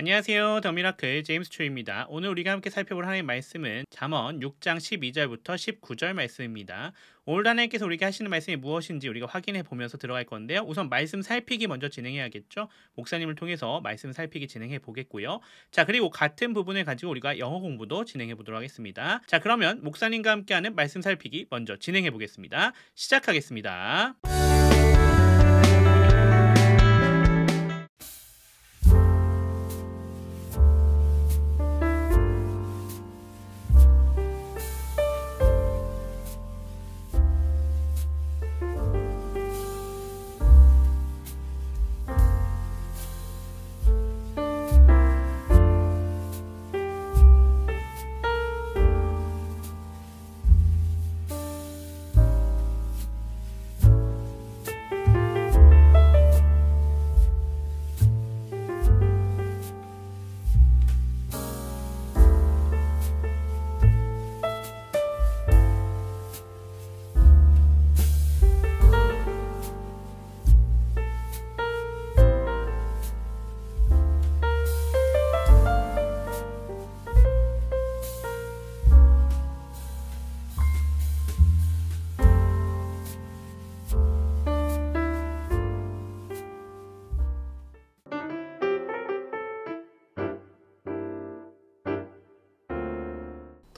안녕하세요. 더미라클 제임스 초입니다. 오늘 우리가 함께 살펴볼 하나님의 말씀은 잠언 6장 12절부터 19절 말씀입니다. 오늘 하나님께서 우리에게 하시는 말씀이 무엇인지 우리가 확인해 보면서 들어갈 건데요. 우선 말씀 살피기 먼저 진행해야겠죠. 목사님을 통해서 말씀 살피기 진행해 보겠고요. 자, 그리고 같은 부분을 가지고 우리가 영어 공부도 진행해 보도록 하겠습니다. 자, 그러면 목사님과 함께하는 말씀 살피기 먼저 진행해 보겠습니다. 시작하겠습니다.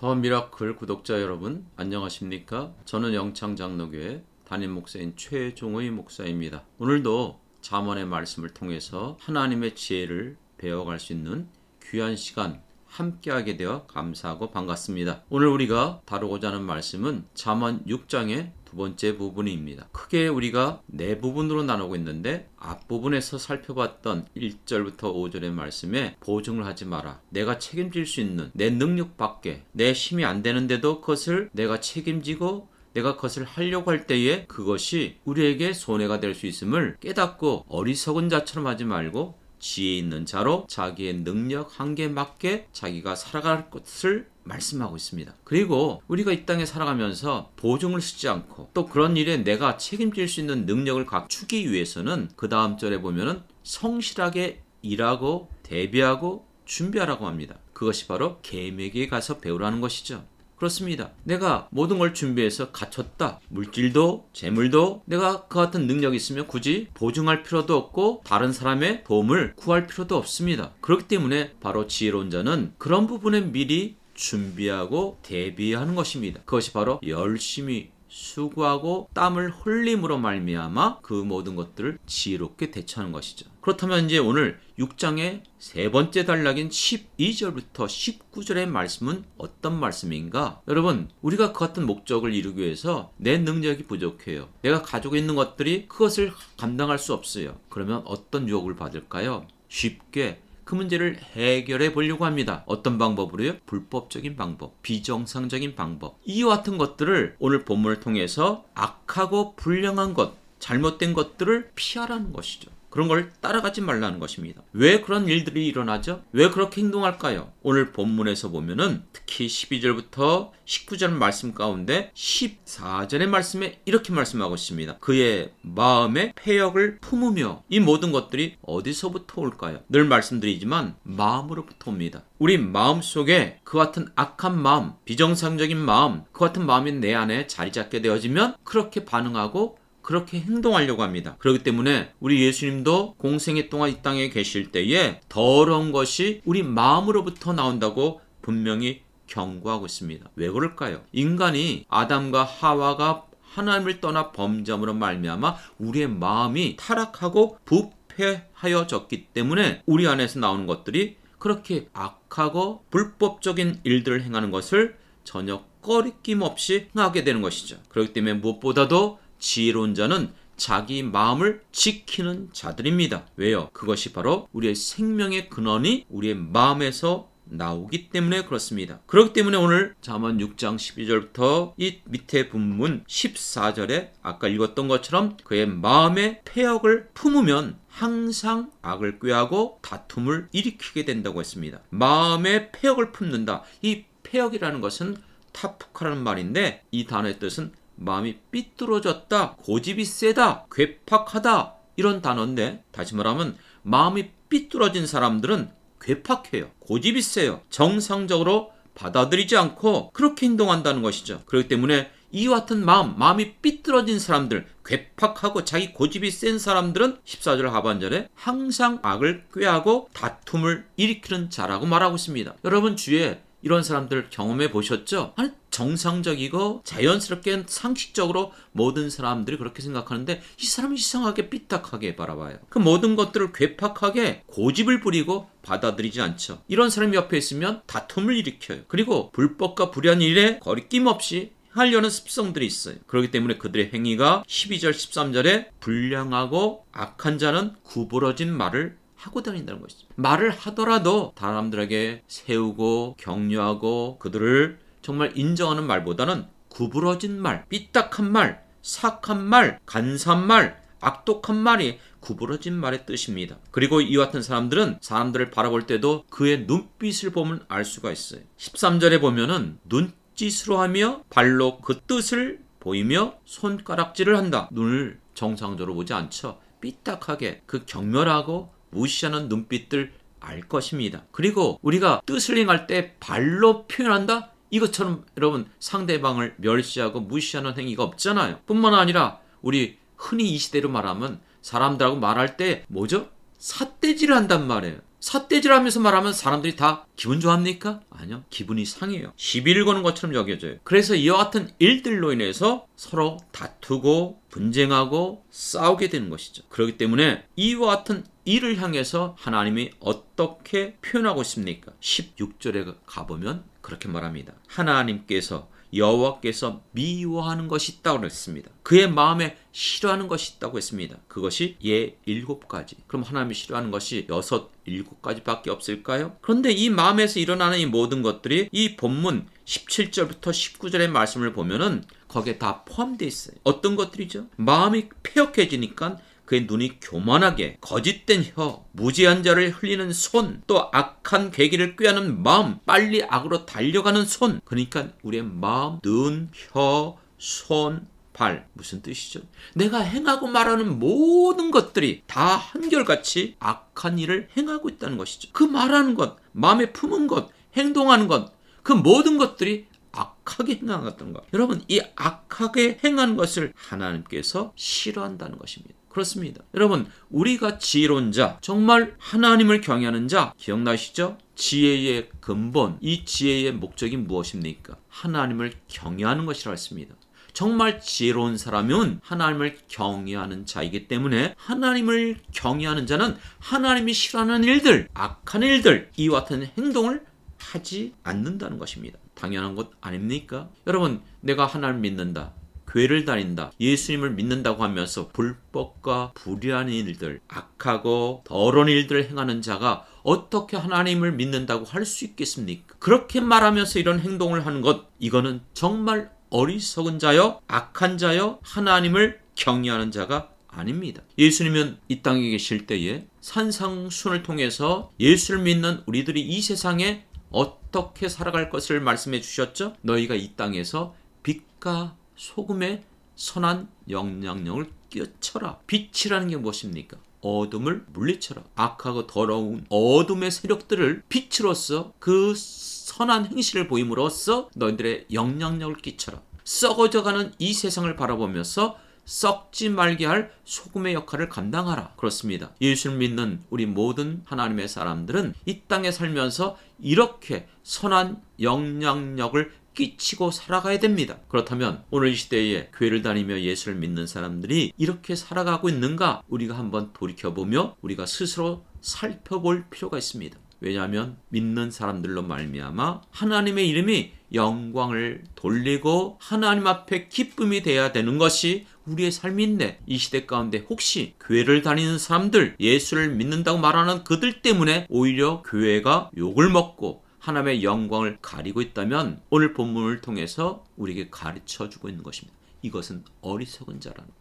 더 미라클 구독자 여러분 안녕하십니까? 저는 영창장로교회 담임 목사인 최종의 목사입니다. 오늘도 잠언의 말씀을 통해서 하나님의 지혜를 배워갈 수 있는 귀한 시간 함께하게 되어 감사하고 반갑습니다. 오늘 우리가 다루고자 하는 말씀은 잠언 6장의 두 번째 부분입니다. 크게 우리가 네 부분으로 나누고 있는데 앞부분에서 살펴봤던 1절부터 5절의 말씀에 보증을 하지 마라. 내가 책임질 수 있는 내 능력 밖에 내 힘이 안 되는데도 그것을 내가 책임지고 내가 그것을 하려고 할 때에 그것이 우리에게 손해가 될 수 있음을 깨닫고 어리석은 자처럼 하지 말고 지혜 있는 자로 자기의 능력 한계에 맞게 자기가 살아갈 것을 말씀하고 있습니다. 그리고 우리가 이 땅에 살아가면서 보증을 쓰지 않고 또 그런 일에 내가 책임질 수 있는 능력을 갖추기 위해서는 그 다음 절에 보면은 성실하게 일하고 대비하고 준비하라고 합니다. 그것이 바로 계획에 가서 배우라는 것이죠. 그렇습니다. 내가 모든 걸 준비해서 갖췄다. 물질도 재물도 내가 그 같은 능력이 있으면 굳이 보증할 필요도 없고 다른 사람의 도움을 구할 필요도 없습니다. 그렇기 때문에 바로 지혜로운 자는 그런 부분에 미리 준비하고 대비하는 것입니다. 그것이 바로 열심히 수고하고 땀을 흘림으로 말미암아 그 모든 것들을 지혜롭게 대처하는 것이죠. 그렇다면 이제 오늘 6장의 세 번째 단락인 12절부터 19절의 말씀은 어떤 말씀인가? 여러분, 우리가 그 같은 목적을 이루기 위해서 내 능력이 부족해요. 내가 가지고 있는 것들이 그것을 감당할 수 없어요. 그러면 어떤 유혹을 받을까요? 쉽게 그 문제를 해결해 보려고 합니다. 어떤 방법으로요? 불법적인 방법, 비정상적인 방법. 이와 같은 것들을 오늘 본문을 통해서 악하고 불량한 것, 잘못된 것들을 피하라는 것이죠. 그런 걸 따라가지 말라는 것입니다. 왜 그런 일들이 일어나죠? 왜 그렇게 행동할까요? 오늘 본문에서 보면은 특히 12절부터 19절 말씀 가운데 14절의 말씀에 이렇게 말씀하고 있습니다. 그의 마음의 패역을 품으며. 이 모든 것들이 어디서부터 올까요? 늘 말씀드리지만 마음으로부터 옵니다. 우리 마음 속에 그 같은 악한 마음, 비정상적인 마음, 그 같은 마음이 내 안에 자리 잡게 되어지면 그렇게 반응하고 그렇게 행동하려고 합니다. 그렇기 때문에 우리 예수님도 공생애 동안 이 땅에 계실 때에 더러운 것이 우리 마음으로부터 나온다고 분명히 경고하고 있습니다. 왜 그럴까요? 인간이 아담과 하와가 하나님을 떠나 범죄함으로 말미암아 우리의 마음이 타락하고 부패하여졌기 때문에 우리 안에서 나오는 것들이 그렇게 악하고 불법적인 일들을 행하는 것을 전혀 꺼리낌 없이 행하게 되는 것이죠. 그렇기 때문에 무엇보다도 지혜로운 자는 자기 마음을 지키는 자들입니다. 왜요? 그것이 바로 우리의 생명의 근원이 우리의 마음에서 나오기 때문에 그렇습니다. 그렇기 때문에 오늘 잠언 6장 12절부터 이 밑에 본문 14절에 아까 읽었던 것처럼 그의 마음의 패역을 품으면 항상 악을 꾀하고 다툼을 일으키게 된다고 했습니다. 마음의 패역을 품는다. 이 패역이라는 것은 타프카라는 말인데 이 단어의 뜻은 마음이 삐뚤어졌다, 고집이 세다, 괴팍하다 이런 단어인데 다시 말하면 마음이 삐뚤어진 사람들은 괴팍해요. 고집이 세요. 정상적으로 받아들이지 않고 그렇게 행동한다는 것이죠. 그렇기 때문에 이와 같은 마음이 삐뚤어진 사람들, 괴팍하고 자기 고집이 센 사람들은 14절 하반절에 항상 악을 꾀하고 다툼을 일으키는 자라고 말하고 있습니다. 여러분 주위에 이런 사람들 경험해 보셨죠? 아니, 정상적이고 자연스럽게 상식적으로 모든 사람들이 그렇게 생각하는데 이 사람은 이상하게 삐딱하게 바라봐요. 그 모든 것들을 괴팍하게 고집을 부리고 받아들이지 않죠. 이런 사람이 옆에 있으면 다툼을 일으켜요. 그리고 불법과 불의한 일에 거리낌 없이 하려는 습성들이 있어요. 그렇기 때문에 그들의 행위가 12절 13절에 불량하고 악한 자는 구부러진 말을 하고 다닌다는 것이죠. 말을 하더라도 사람들에게 세우고 격려하고 그들을 정말 인정하는 말보다는 구부러진 말, 삐딱한 말, 사악한 말, 간사한 말, 악독한 말이 구부러진 말의 뜻입니다. 그리고 이와 같은 사람들은 사람들을 바라볼 때도 그의 눈빛을 보면 알 수가 있어요. 13절에 보면은 눈짓으로 하며 발로 그 뜻을 보이며 손가락질을 한다. 눈을 정상적으로 보지 않죠. 삐딱하게 그 경멸하고 무시하는 눈빛들 알 것입니다. 그리고 우리가 뜻을 행할 때 발로 표현한다? 이것처럼 여러분 상대방을 멸시하고 무시하는 행위가 없잖아요. 뿐만 아니라 우리 흔히 이 시대로 말하면 사람들하고 말할 때 뭐죠? 삿대질을 한단 말이에요. 삿대질 하면서 말하면 사람들이 다 기분 좋아합니까? 아니요. 기분이 상해요. 시비를 거는 것처럼 여겨져요. 그래서 이와 같은 일들로 인해서 서로 다투고 분쟁하고 싸우게 되는 것이죠. 그렇기 때문에 이와 같은 이를 향해서 하나님이 어떻게 표현하고 있습니까? 16절에 가보면 그렇게 말합니다. 하나님께서 여호와께서 미워하는 것이 있다고 했습니다. 그의 마음에 싫어하는 것이 있다고 했습니다. 그것이 7가지. 그럼 하나님이 싫어하는 것이 7가지밖에 없을까요? 그런데 이 마음에서 일어나는 이 모든 것들이 이 본문 17절부터 19절의 말씀을 보면은 거기에 다 포함되어 있어요. 어떤 것들이죠? 마음이 패역해지니까 그의 눈이 교만하게, 거짓된 혀, 무지한 자를 흘리는 손, 또 악한 계기를 꾀하는 마음, 빨리 악으로 달려가는 손. 그러니까 우리의 마음, 눈, 혀, 손, 발. 무슨 뜻이죠? 내가 행하고 말하는 모든 것들이 다 한결같이 악한 일을 행하고 있다는 것이죠. 그 말하는 것, 마음에 품은 것, 행동하는 것, 그 모든 것들이 악하게 행하는 것. 여러분, 이 악하게 행하는 것을 하나님께서 싫어한다는 것입니다. 그렇습니다. 여러분, 우리가 지혜로운 자, 정말 하나님을 경외하는 자, 기억나시죠? 지혜의 근본, 이 지혜의 목적이 무엇입니까? 하나님을 경외하는 것이라고 했습니다. 정말 지혜로운 사람은 하나님을 경외하는 자이기 때문에 하나님을 경외하는 자는 하나님이 싫어하는 일들, 악한 일들, 이와 같은 행동을 하지 않는다는 것입니다. 당연한 것 아닙니까? 여러분, 내가 하나님을 믿는다, 교회를 다닌다, 예수님을 믿는다고 하면서 불법과 불의한 일들, 악하고 더러운 일들을 행하는 자가 어떻게 하나님을 믿는다고 할 수 있겠습니까? 그렇게 말하면서 이런 행동을 하는 것, 이거는 정말 어리석은 자요, 악한 자요, 하나님을 경외하는 자가 아닙니다. 예수님은 이 땅에 계실 때에 산상순을 통해서 예수를 믿는 우리들이 이 세상에 어떻게 살아갈 것을 말씀해 주셨죠? 너희가 이 땅에서 빛과 소금의 선한 영향력을 끼쳐라. 빛이라는 게 무엇입니까? 어둠을 물리쳐라. 악하고 더러운 어둠의 세력들을 빛으로써 그 선한 행실을 보임으로써 너희들의 영향력을 끼쳐라. 썩어져가는 이 세상을 바라보면서 썩지 말게 할 소금의 역할을 감당하라. 그렇습니다. 예수를 믿는 우리 모든 하나님의 사람들은 이 땅에 살면서 이렇게 선한 영향력을 끼치고 살아가야 됩니다. 그렇다면 오늘 이 시대에 교회를 다니며 예수를 믿는 사람들이 이렇게 살아가고 있는가? 우리가 한번 돌이켜보며 우리가 스스로 살펴볼 필요가 있습니다. 왜냐하면 믿는 사람들로 말미암아 하나님의 이름이 영광을 돌리고 하나님 앞에 기쁨이 돼야 되는 것이 우리의 삶인데, 이 시대 가운데 혹시 교회를 다니는 사람들, 예수를 믿는다고 말하는 그들 때문에 오히려 교회가 욕을 먹고 하나님의 영광을 가리고 있다면 오늘 본문을 통해서 우리에게 가르쳐주고 있는 것입니다. 이것은 어리석은 자라는 거예요.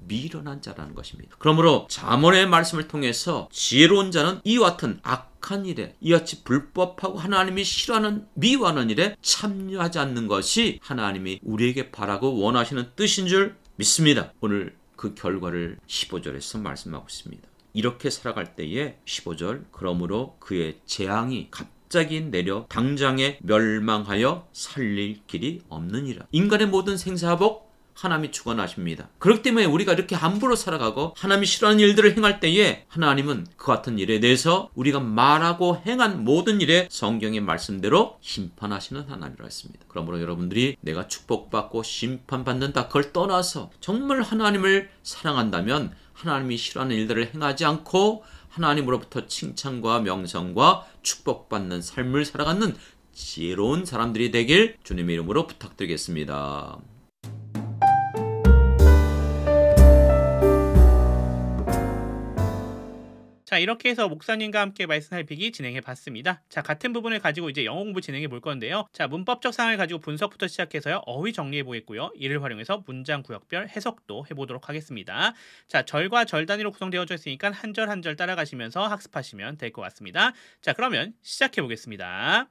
미련한 자라는 것입니다. 그러므로 잠언의 말씀을 통해서 지혜로운 자는 이와 같은 악한 일에, 이같이 불법하고 하나님이 싫어하는 미워하는 일에 참여하지 않는 것이 하나님이 우리에게 바라고 원하시는 뜻인 줄 믿습니다. 오늘 그 결과를 15절에서 말씀하고 있습니다. 이렇게 살아갈 때에 15절 그러므로 그의 재앙이 갑자기 내려 당장에 멸망하여 살릴 길이 없느니라. 인간의 모든 생사복 하나님이 주관하십니다. 그렇기 때문에 우리가 이렇게 함부로 살아가고 하나님이 싫어하는 일들을 행할 때에 하나님은 그 같은 일에 대해서 우리가 말하고 행한 모든 일에 성경의 말씀대로 심판하시는 하나님이라 했습니다. 그러므로 여러분들이 내가 축복받고 심판받는다 그걸 떠나서 정말 하나님을 사랑한다면 하나님이 싫어하는 일들을 행하지 않고 하나님으로부터 칭찬과 명성과 축복받는 삶을 살아가는 지혜로운 사람들이 되길 주님의 이름으로 부탁드리겠습니다. 자, 이렇게 해서 목사님과 함께 말씀 살피기 진행해 봤습니다. 자, 같은 부분을 가지고 이제 영어 공부 진행해 볼 건데요. 자, 문법적 사항을 가지고 분석부터 시작해서요. 어휘 정리해 보겠고요. 이를 활용해서 문장 구역별 해석도 해보도록 하겠습니다. 자, 절과 절 단위로 구성되어져 있으니까 한 절 한 절 따라가시면서 학습하시면 될 것 같습니다. 자, 그러면 시작해 보겠습니다.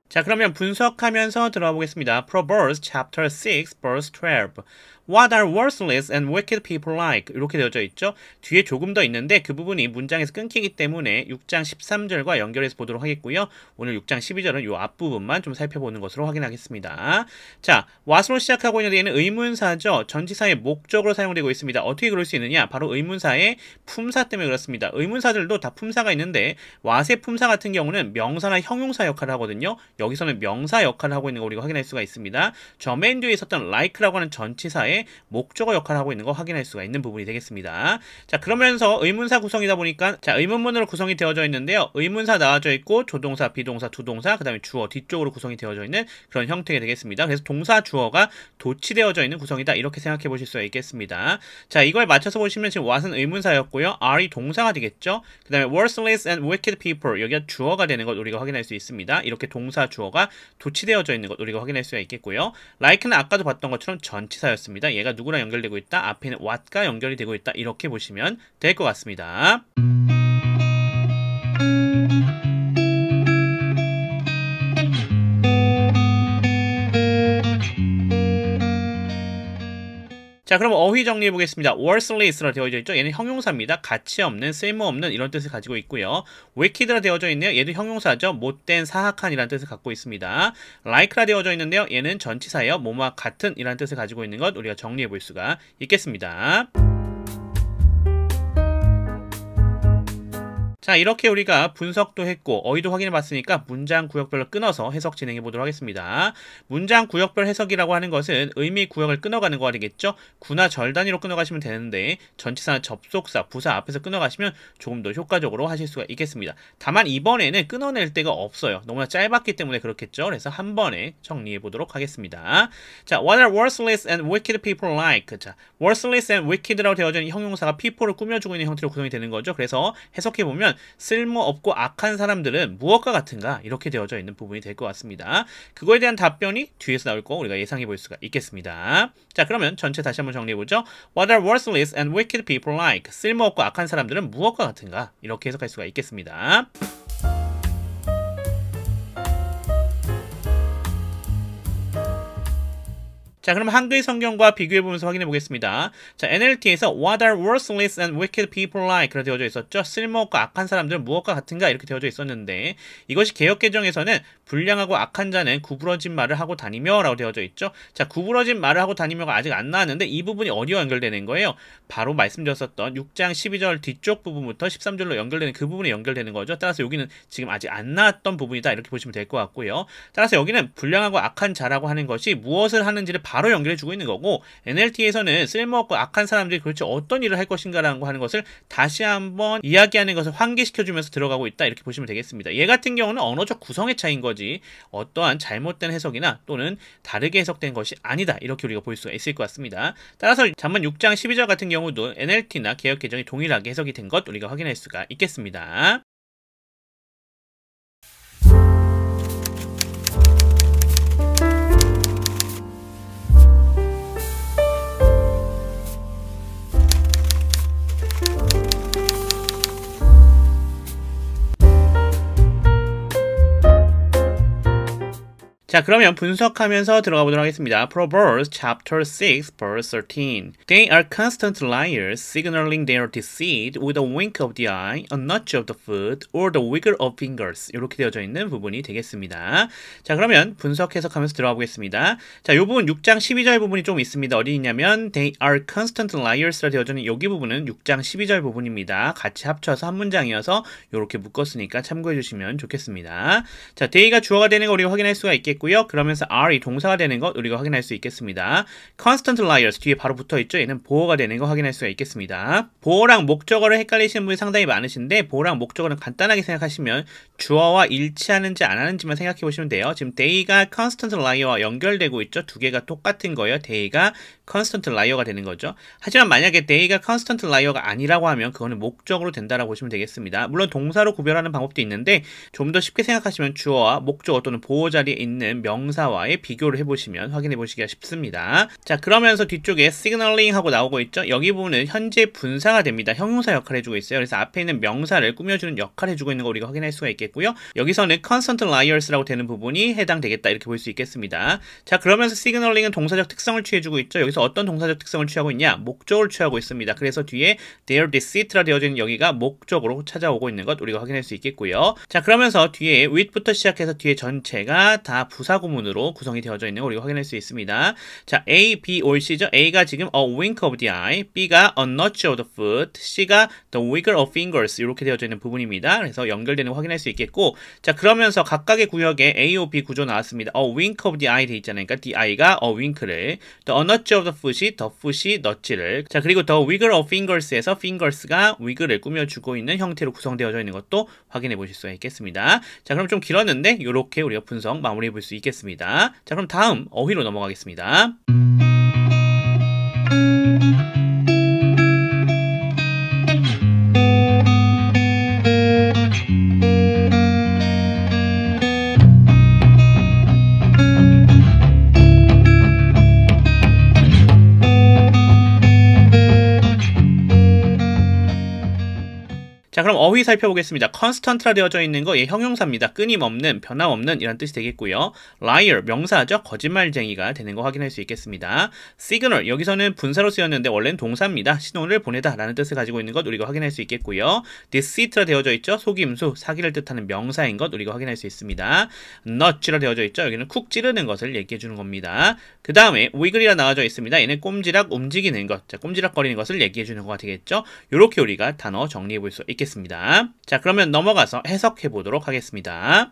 자, 그러면 분석하면서 들어가 보겠습니다. Proverbs chapter 6 verse 12. What are worthless and wicked people like? 이렇게 되어져 있죠. 뒤에 조금 더 있는데 그 부분이 문장에서 끊기기 때문에 6장 13절과 연결해서 보도록 하겠고요. 오늘 6장 12절은 이 앞부분만 좀 살펴보는 것으로 확인하겠습니다. 자, what으로 시작하고 있는데 얘는 의문사죠. 전치사의 목적으로 사용되고 있습니다. 어떻게 그럴 수 있느냐? 바로 의문사의 품사 때문에 그렇습니다. 의문사들도 다 품사가 있는데 what의 품사 같은 경우는 명사나 형용사 역할을 하거든요. 여기서는 명사 역할을 하고 있는 거 우리가 확인할 수가 있습니다. 저 맨 뒤에 있었던 like라고 하는 전치사의 목적어 역할을 하고 있는 거 확인할 수가 있는 부분이 되겠습니다. 자, 그러면서 의문사 구성이다 보니까 자, 의문문으로 구성이 되어져 있는데요. 의문사 나와져 있고 조동사, 비동사, 두동사, 그 다음에 주어 뒤쪽으로 구성이 되어져 있는 그런 형태가 되겠습니다. 그래서 동사, 주어가 도치되어져 있는 구성이다. 이렇게 생각해 보실 수가 있겠습니다. 자, 이걸 맞춰서 보시면 지금 what은 의문사였고요. are이 동사가 되겠죠. 그 다음에 worthless and wicked people 여기가 주어가 되는 것 우리가 확인할 수 있습니다. 이렇게 동사, 주어가 도치되어져 있는 것 우리가 확인할 수가 있겠고요. like는 아까도 봤던 것처럼 전치사였습니다. 얘가 누구랑 연결되고 있다? 앞에는 what과 연결이 되고 있다. 이렇게 보시면 될 것 같습니다. 자, 그럼 어휘 정리해 보겠습니다. worthless로 되어져 있죠. 얘는 형용사입니다. 가치 없는, 쓸모없는 이런 뜻을 가지고 있고요. wicked라 되어져 있네요. 얘도 형용사죠. 못된, 사악한 이라는 뜻을 갖고 있습니다. like라 되어져 있는데요. 얘는 전치사예요. 뭐뭐와 같은 이라는 뜻을 가지고 있는 것 우리가 정리해 볼 수가 있겠습니다. 자, 이렇게 우리가 분석도 했고 어휘도 확인해 봤으니까 문장 구역별로 끊어서 해석 진행해 보도록 하겠습니다. 문장 구역별 해석이라고 하는 것은 의미 구역을 끊어가는 거가 되겠죠. 구나 절 단위로 끊어가시면 되는데 전치사나 접속사, 부사 앞에서 끊어가시면 조금 더 효과적으로 하실 수가 있겠습니다. 다만 이번에는 끊어낼 데가 없어요. 너무나 짧았기 때문에 그렇겠죠. 그래서 한 번에 정리해 보도록 하겠습니다. 자, what are worthless and wicked people like? 자, worthless and wicked라고 되어져 있는 형용사가 people를 꾸며주고 있는 형태로 구성이 되는 거죠. 그래서 해석해 보면 쓸모없고 악한 사람들은 무엇과 같은가? 이렇게 되어져 있는 부분이 될 것 같습니다. 그거에 대한 답변이 뒤에서 나올 거 우리가 예상해 볼 수가 있겠습니다. 자, 그러면 전체 다시 한번 정리해 보죠. What are worthless and wicked people like? 쓸모없고 악한 사람들은 무엇과 같은가? 이렇게 해석할 수가 있겠습니다. 자, 그럼 한글 성경과 비교해보면서 확인해 보겠습니다. 자, NLT에서 What are worthless and wicked people like? 그렇게 되어져 있었죠. 쓸모없고 악한 사람들은 무엇과 같은가? 이렇게 되어져 있었는데 이것이 개역개정에서는 불량하고 악한 자는 구부러진 말을 하고 다니며 라고 되어져 있죠. 자, 구부러진 말을 하고 다니며가 아직 안 나왔는데 이 부분이 어디와 연결되는 거예요? 바로 말씀드렸었던 6장 12절 뒤쪽 부분부터 13절로 연결되는 그 부분에 연결되는 거죠. 따라서 여기는 지금 아직 안 나왔던 부분이다. 이렇게 보시면 될 것 같고요. 따라서 여기는 불량하고 악한 자라고 하는 것이 무엇을 하는지를 바로 연결해주고 있는 거고 NLT에서는 쓸모없고 악한 사람들이 도대체 어떤 일을 할 것인가라고 하는 것을 다시 한번 이야기하는 것을 환기시켜주면서 들어가고 있다 이렇게 보시면 되겠습니다. 얘 같은 경우는 언어적 구성의 차이인 거지 어떠한 잘못된 해석이나 또는 다르게 해석된 것이 아니다 이렇게 우리가 볼 수가 있을 것 같습니다. 따라서 잠언 6장 12절 같은 경우도 NLT나 개역개정이 동일하게 해석이 된 것 우리가 확인할 수가 있겠습니다. 자, 그러면 분석하면서 들어가 보도록 하겠습니다. Proverbs chapter 6 verse 13. They are constant liars, signaling their deceit with a wink of the eye, a nudge of the foot, or the wiggle of fingers. 이렇게 되어져 있는 부분이 되겠습니다. 자, 그러면 분석 해석하면서 들어가 보겠습니다. 자, 이 부분 6장 12절 부분이 좀 있습니다. 어디 있냐면 They are constant liars라 되어져 있는 여기 부분은 6장 12절 부분입니다. 같이 합쳐서 한 문장이어서 이렇게 묶었으니까 참고해 주시면 좋겠습니다. 자, they가 주어가 되는 거 우리가 확인할 수가 있겠고요. 그러면서 are이 동사가 되는 것 우리가 확인할 수 있겠습니다. constant liars 뒤에 바로 붙어 있죠. 얘는 보어가 되는 거 확인할 수가 있겠습니다. 보어랑 목적어를 헷갈리시는 분이 상당히 많으신데 보어랑 목적어는 간단하게 생각하시면 주어와 일치하는지 안 하는지만 생각해 보시면 돼요. 지금 they가 constant liar와 연결되고 있죠. 두 개가 똑같은 거예요. they가 constant liar가 되는 거죠. 하지만 만약에 they가 constant liar가 아니라고 하면 그거는 목적으로 된다라고 보시면 되겠습니다. 물론 동사로 구별하는 방법도 있는데 좀 더 쉽게 생각하시면 주어와 목적어 또는 보어 자리에 있는 명사와의 비교를 해보시면 확인해 보시기가 쉽습니다. 자, 그러면서 뒤쪽에 signaling 하고 나오고 있죠. 여기 부분은 현재 분사가 됩니다. 형용사 역할을 해주고 있어요. 그래서 앞에 있는 명사를 꾸며주는 역할을 해주고 있는 거 우리가 확인할 수가 있겠고요. 여기서는 constant liars라고 되는 부분이 해당되겠다 이렇게 볼 수 있겠습니다. 자, 그러면서 signaling은 동사적 특성을 취해주고 있죠. 여기서 어떤 동사적 특성을 취하고 있냐? 목적을 취하고 있습니다. 그래서 뒤에 their deceit라 되어져 있는 여기가 목적으로 찾아오고 있는 것 우리가 확인할 수 있겠고요. 자, 그러면서 뒤에 with부터 시작해서 뒤에 전체가 다 부사구문으로 구성이 되어져 있는 거 우리가 확인할 수 있습니다. 자, A, B, or C죠. A가 지금 a wink of the eye, B가 a nudge of the foot, C가 the wiggle of fingers 이렇게 되어져 있는 부분입니다. 그래서 연결되는 거 확인할 수 있겠고, 자, 그러면서 각각의 구역에 A, O, B 구조 나왔습니다. a wink of the eye 돼 있잖아요. 그러니까 the eye가 a wink를, the nudge of the foot이 the foot이 nudge를, 자, 그리고 the wiggle of fingers에서 fingers가 wiggl을 꾸며주고 있는 형태로 구성되어져 있는 것도 확인해 보실 수가 있겠습니다. 자, 그럼 좀 길었는데 이렇게 우리가 분석 마무리해 볼 수 있겠습니다. 자, 그럼 다음 어휘로 넘어가겠습니다. 자, 그럼 어휘 살펴보겠습니다. constant라 되어져 있는 거, 예, 형용사입니다. 끊임없는, 변함없는 이란 뜻이 되겠고요. liar, 명사죠. 거짓말쟁이가 되는 거 확인할 수 있겠습니다. signal, 여기서는 분사로 쓰였는데 원래는 동사입니다. 신호를 보내다 라는 뜻을 가지고 있는 것 우리가 확인할 수 있겠고요. deceit라 되어져 있죠. 속임수, 사기를 뜻하는 명사인 것 우리가 확인할 수 있습니다. nudge라 되어져 있죠. 여기는 쿡 찌르는 것을 얘기해 주는 겁니다. 그 다음에 wiggle이라 나와져 있습니다. 얘는 꼼지락 움직이는 것, 자, 꼼지락거리는 것을 얘기해 주는 거가 되겠죠. 이렇게 우리가 단어 정리해 볼 수 있겠습니다. 자, 그러면 넘어가서 해석해 보도록 하겠습니다.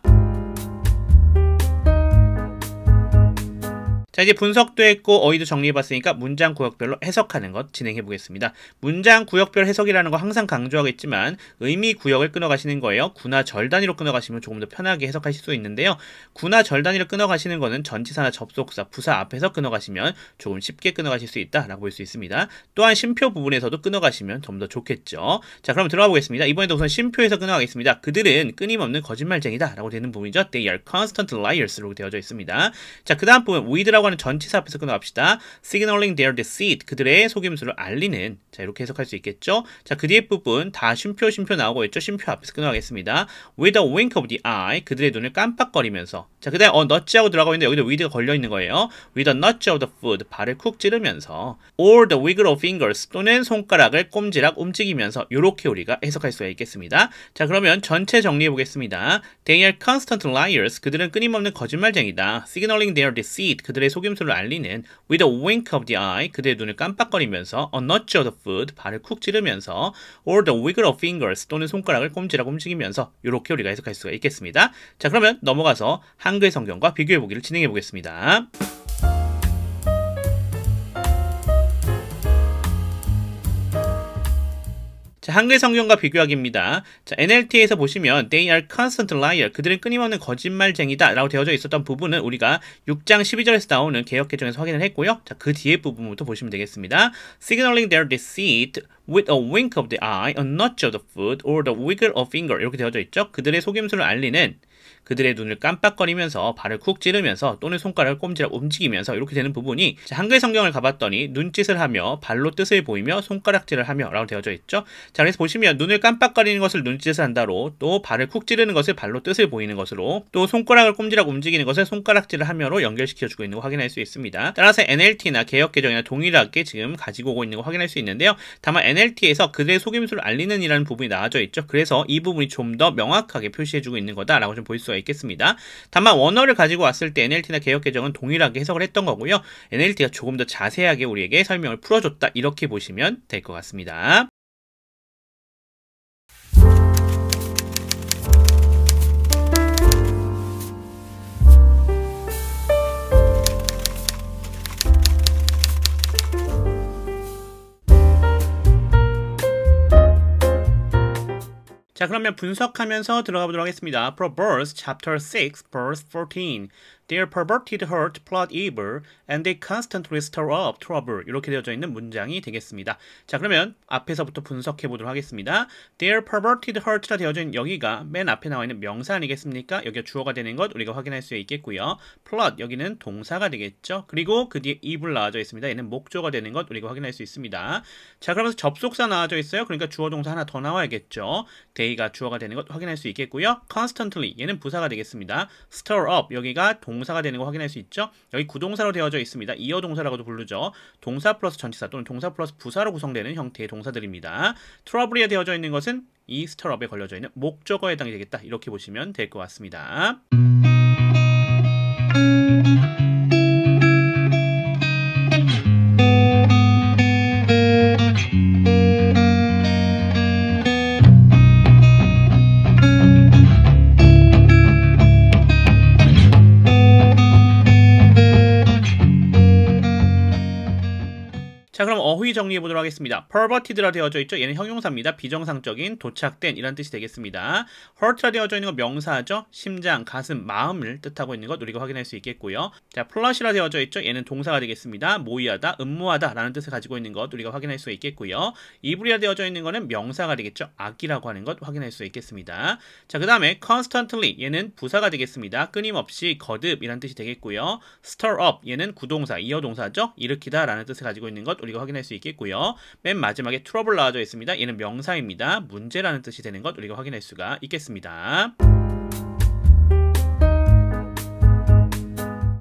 자, 이제 분석도 했고 어휘도 정리해봤으니까 문장 구역별로 해석하는 것 진행해보겠습니다. 문장 구역별 해석이라는 거 항상 강조하겠지만 의미 구역을 끊어가시는 거예요. 구나 절 단위로 끊어가시면 조금 더 편하게 해석하실 수 있는데요. 구나 절 단위로 끊어가시는 거는 전치사나 접속사, 부사 앞에서 끊어가시면 조금 쉽게 끊어가실 수 있다라고 볼 수 있습니다. 또한 쉼표 부분에서도 끊어가시면 좀 더 좋겠죠. 자, 그럼 들어가 보겠습니다. 이번에도 우선 쉼표에서 끊어가겠습니다. 그들은 끊임없는 거짓말쟁이다 라고 되는 부분이죠. They are constant liars로 되어져 있습니다. 자, 그 다음 부분 with라고 하는 전치사 앞에서 끊어갑시다. signaling their deceit, 그들의 속임수를 알리는, 자, 이렇게 해석할 수 있겠죠. 자, 그 뒤에 부분 다 쉼표 나오고 있죠. 쉼표 앞에서 끊어가겠습니다. with a wink of the eye, 그들의 눈을 깜빡거리면서, 자, 그 다음에 nudge하고 들어가고 있는데 여기도 with가 걸려있는 거예요. with a nudge of the foot, 발을 쿡 찌르면서, or the wiggle of fingers, 또는 손가락을 꼼지락 움직이면서, 이렇게 우리가 해석할 수가 있겠습니다. 자, 그러면 전체 정리해 보겠습니다. They are constant liars, 그들은 끊임없는 거짓말쟁이다. signaling their deceit, 그들의 속임수를 알리는, with a wink of the eye, 그들의 눈을 깜빡거리면서, a nudge of the foot, 발을 쿡 찌르면서, or the wiggle of fingers, 또는 손가락을 꼼지락 움직이면서, 이렇게 우리가 해석할 수가 있겠습니다. 자, 그러면 넘어가서 한글 성경과 비교해 보기를 진행해 보겠습니다. 자, 한글 성경과 비교하기입니다. 자, NLT에서 보시면 They are constant liar, 그들은 끊임없는 거짓말쟁이다 라고 되어져 있었던 부분은 우리가 6장 12절에서 나오는 개역개정에서 확인을 했고요. 자, 그 뒤에 부분부터 보시면 되겠습니다. signaling their deceit with a wink of the eye, a nudge of the foot, or the wiggle of finger 이렇게 되어져 있죠. 그들의 속임수를 알리는 그들의 눈을 깜빡거리면서 발을 쿡 찌르면서 또는 손가락을 꼼지락 움직이면서 이렇게 되는 부분이 한글 성경을 가봤더니 눈짓을 하며 발로 뜻을 보이며 손가락질을 하며 라고 되어져 있죠. 자, 그래서 보시면 눈을 깜빡거리는 것을 눈짓을 한다로, 또 발을 쿡 찌르는 것을 발로 뜻을 보이는 것으로, 또 손가락을 꼼지락 움직이는 것을 손가락질을 하며로 연결시켜주고 있는 거 확인할 수 있습니다. 따라서 NLT나 개역개정이나 동일하게 지금 가지고 오고 있는 거 확인할 수 있는데요. 다만 NLT에서 그들의 속임수를 알리는 이라는 부분이 나와져 있죠. 그래서 이 부분이 좀 더 명확하게 표시해주고 있는 거다라고 좀 볼 수가 있겠습니다. 다만 원어를 가지고 왔을 때 NLT나 개역개정은 동일하게 해석을 했던 거고요. NLT가 조금 더 자세하게 우리에게 설명을 풀어줬다 이렇게 보시면 될 것 같습니다. 자, 그러면 분석하면서 들어가 보도록 하겠습니다. Proverbs chapter 6 verse 14. Their perverted heart plot evil, and they constantly stir up trouble. 이렇게 되어져 있는 문장이 되겠습니다. 자, 그러면 앞에서부터 분석해 보도록 하겠습니다. Their perverted heart라 되어져 있는 여기가 맨 앞에 나와 있는 명사 아니겠습니까? 여기가 주어가 되는 것 우리가 확인할 수 있겠고요. plot 여기는 동사가 되겠죠. 그리고 그 뒤에 evil 나와져 있습니다. 얘는 목조가 되는 것 우리가 확인할 수 있습니다. 자, 그러면서 접속사 나와져 있어요. 그러니까 주어 동사 하나 더 나와야겠죠. they가 주어가 되는 것 확인할 수 있겠고요. constantly 얘는 부사가 되겠습니다. stir up 여기가 동사가 되는 거 확인할 수 있죠. 여기 구동사로 되어져 있습니다. 이어 동사라고도 부르죠. 동사 플러스 전치사 또는 동사 플러스 부사로 구성되는 형태의 동사들입니다. trouble에 되어져 있는 것은 이 stir up에 걸려져 있는 목적어에 해당이 되겠다. 이렇게 보시면 될 것 같습니다. 자, 그럼 어휘 정리해 보도록 하겠습니다. perverted라 되어져 있죠. 얘는 형용사입니다. 비정상적인, 도착된 이란 뜻이 되겠습니다. hurt라 되어져 있는 건 명사죠. 심장, 가슴, 마음을 뜻하고 있는 것 우리가 확인할 수 있겠고요. 자, plot이라 되어져 있죠. 얘는 동사가 되겠습니다. 모의하다, 음모하다 라는 뜻을 가지고 있는 것 우리가 확인할 수 있겠고요. evil이라 되어져 있는 거는 명사가 되겠죠. 악이라고 하는 것 확인할 수 있겠습니다. 자, 그 다음에 constantly 얘는 부사가 되겠습니다. 끊임없이, 거듭 이란 뜻이 되겠고요. stir up 얘는 구동사, 이어 동사죠. 일으키다 라는 뜻을 가지고 있는 것 우리가 확인할 수 있겠고요. 맨 마지막에 trouble 나와져 있습니다. 얘는 명사입니다. 문제라는 뜻이 되는 것 우리가 확인할 수가 있겠습니다.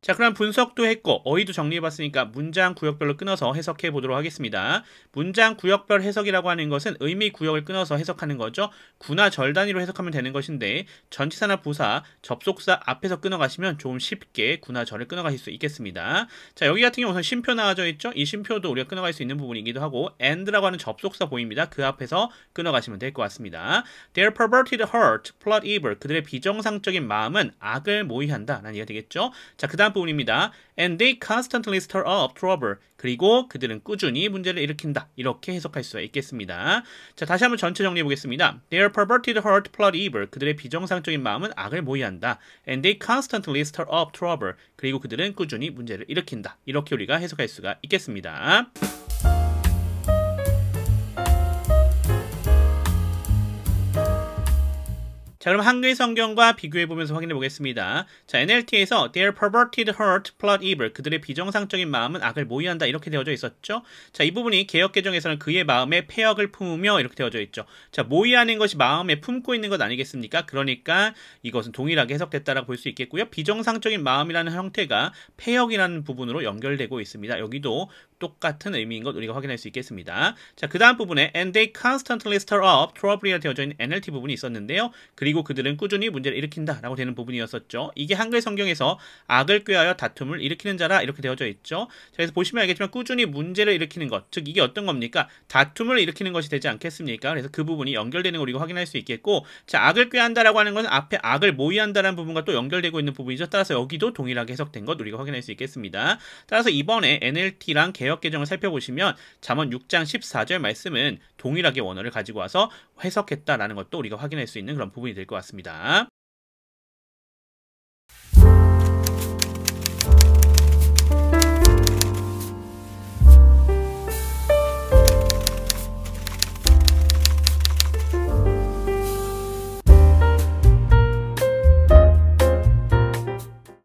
자, 그럼 분석도 했고 어휘도 정리해봤으니까 문장 구역별로 끊어서 해석해 보도록 하겠습니다. 문장 구역별 해석이라고 하는 것은 의미 구역을 끊어서 해석하는 거죠. 구나 절 단위로 해석하면 되는 것인데 전치사나 부사, 접속사 앞에서 끊어가시면 좀 쉽게 구나 절을 끊어가실 수 있겠습니다. 자, 여기 같은 경우 우선 쉼표 나와져 있죠. 이 쉼표도 우리가 끊어갈 수 있는 부분이기도 하고 and라고 하는 접속사 보입니다. 그 앞에서 끊어가시면 될 것 같습니다. Their perverted heart plot evil. 그들의 비정상적인 마음은 악을 모의한다 라는 이해가 되겠죠. 자, 그 다음 부분입니다. And they constantly stir up trouble. 그리고 그들은 꾸준히 문제를 일으킨다. 이렇게 해석할 수가 있겠습니다. 자, 다시 한번 전체 정리해 보겠습니다. Their perverted heart plot evil. 그들의 비정상적인 마음은 악을 모의한다. And they constantly stir up trouble. 그리고 그들은 꾸준히 문제를 일으킨다. 이렇게 우리가 해석할 수가 있겠습니다. 자, 그럼 한글 성경과 비교해보면서 확인해 보겠습니다. 자, NLT에서 Their perverted heart plot evil. 그들의 비정상적인 마음은 악을 모의한다. 이렇게 되어져 있었죠. 자, 이 부분이 개역개정에서는 그의 마음에 패역을 품으며 이렇게 되어져 있죠. 자, 모의하는 것이 마음에 품고 있는 것 아니겠습니까? 그러니까 이것은 동일하게 해석됐다라고 볼 수 있겠고요. 비정상적인 마음이라는 형태가 패역이라는 부분으로 연결되고 있습니다. 여기도 똑같은 의미인 것 우리가 확인할 수 있겠습니다. 자, 그 다음 부분에 And they constantly stir up trouble이라 되어져 있는 NLT 부분이 있었는데요. 그리고 그들은 꾸준히 문제를 일으킨다 라고 되는 부분이었었죠. 이게 한글 성경에서 악을 꾀하여 다툼을 일으키는 자라 이렇게 되어져 있죠. 자, 그래서 보시면 알겠지만 꾸준히 문제를 일으키는 것, 즉 이게 어떤 겁니까? 다툼을 일으키는 것이 되지 않겠습니까? 그래서 그 부분이 연결되는 걸 우리가 확인할 수 있겠고, 자, 악을 꾀한다라고 하는 것은 앞에 악을 모의한다라는 부분과 또 연결되고 있는 부분이죠. 따라서 여기도 동일하게 해석된 것 우리가 확인할 수 있겠습니다. 따라서 이번에 NLT랑 개역개정을 살펴보시면 잠언 6장 14절 말씀은 동일하게 원어를 가지고 와서 해석했다라는 것도 우리가 확인할 수 있는 그런 부분이 될 것 같습니다.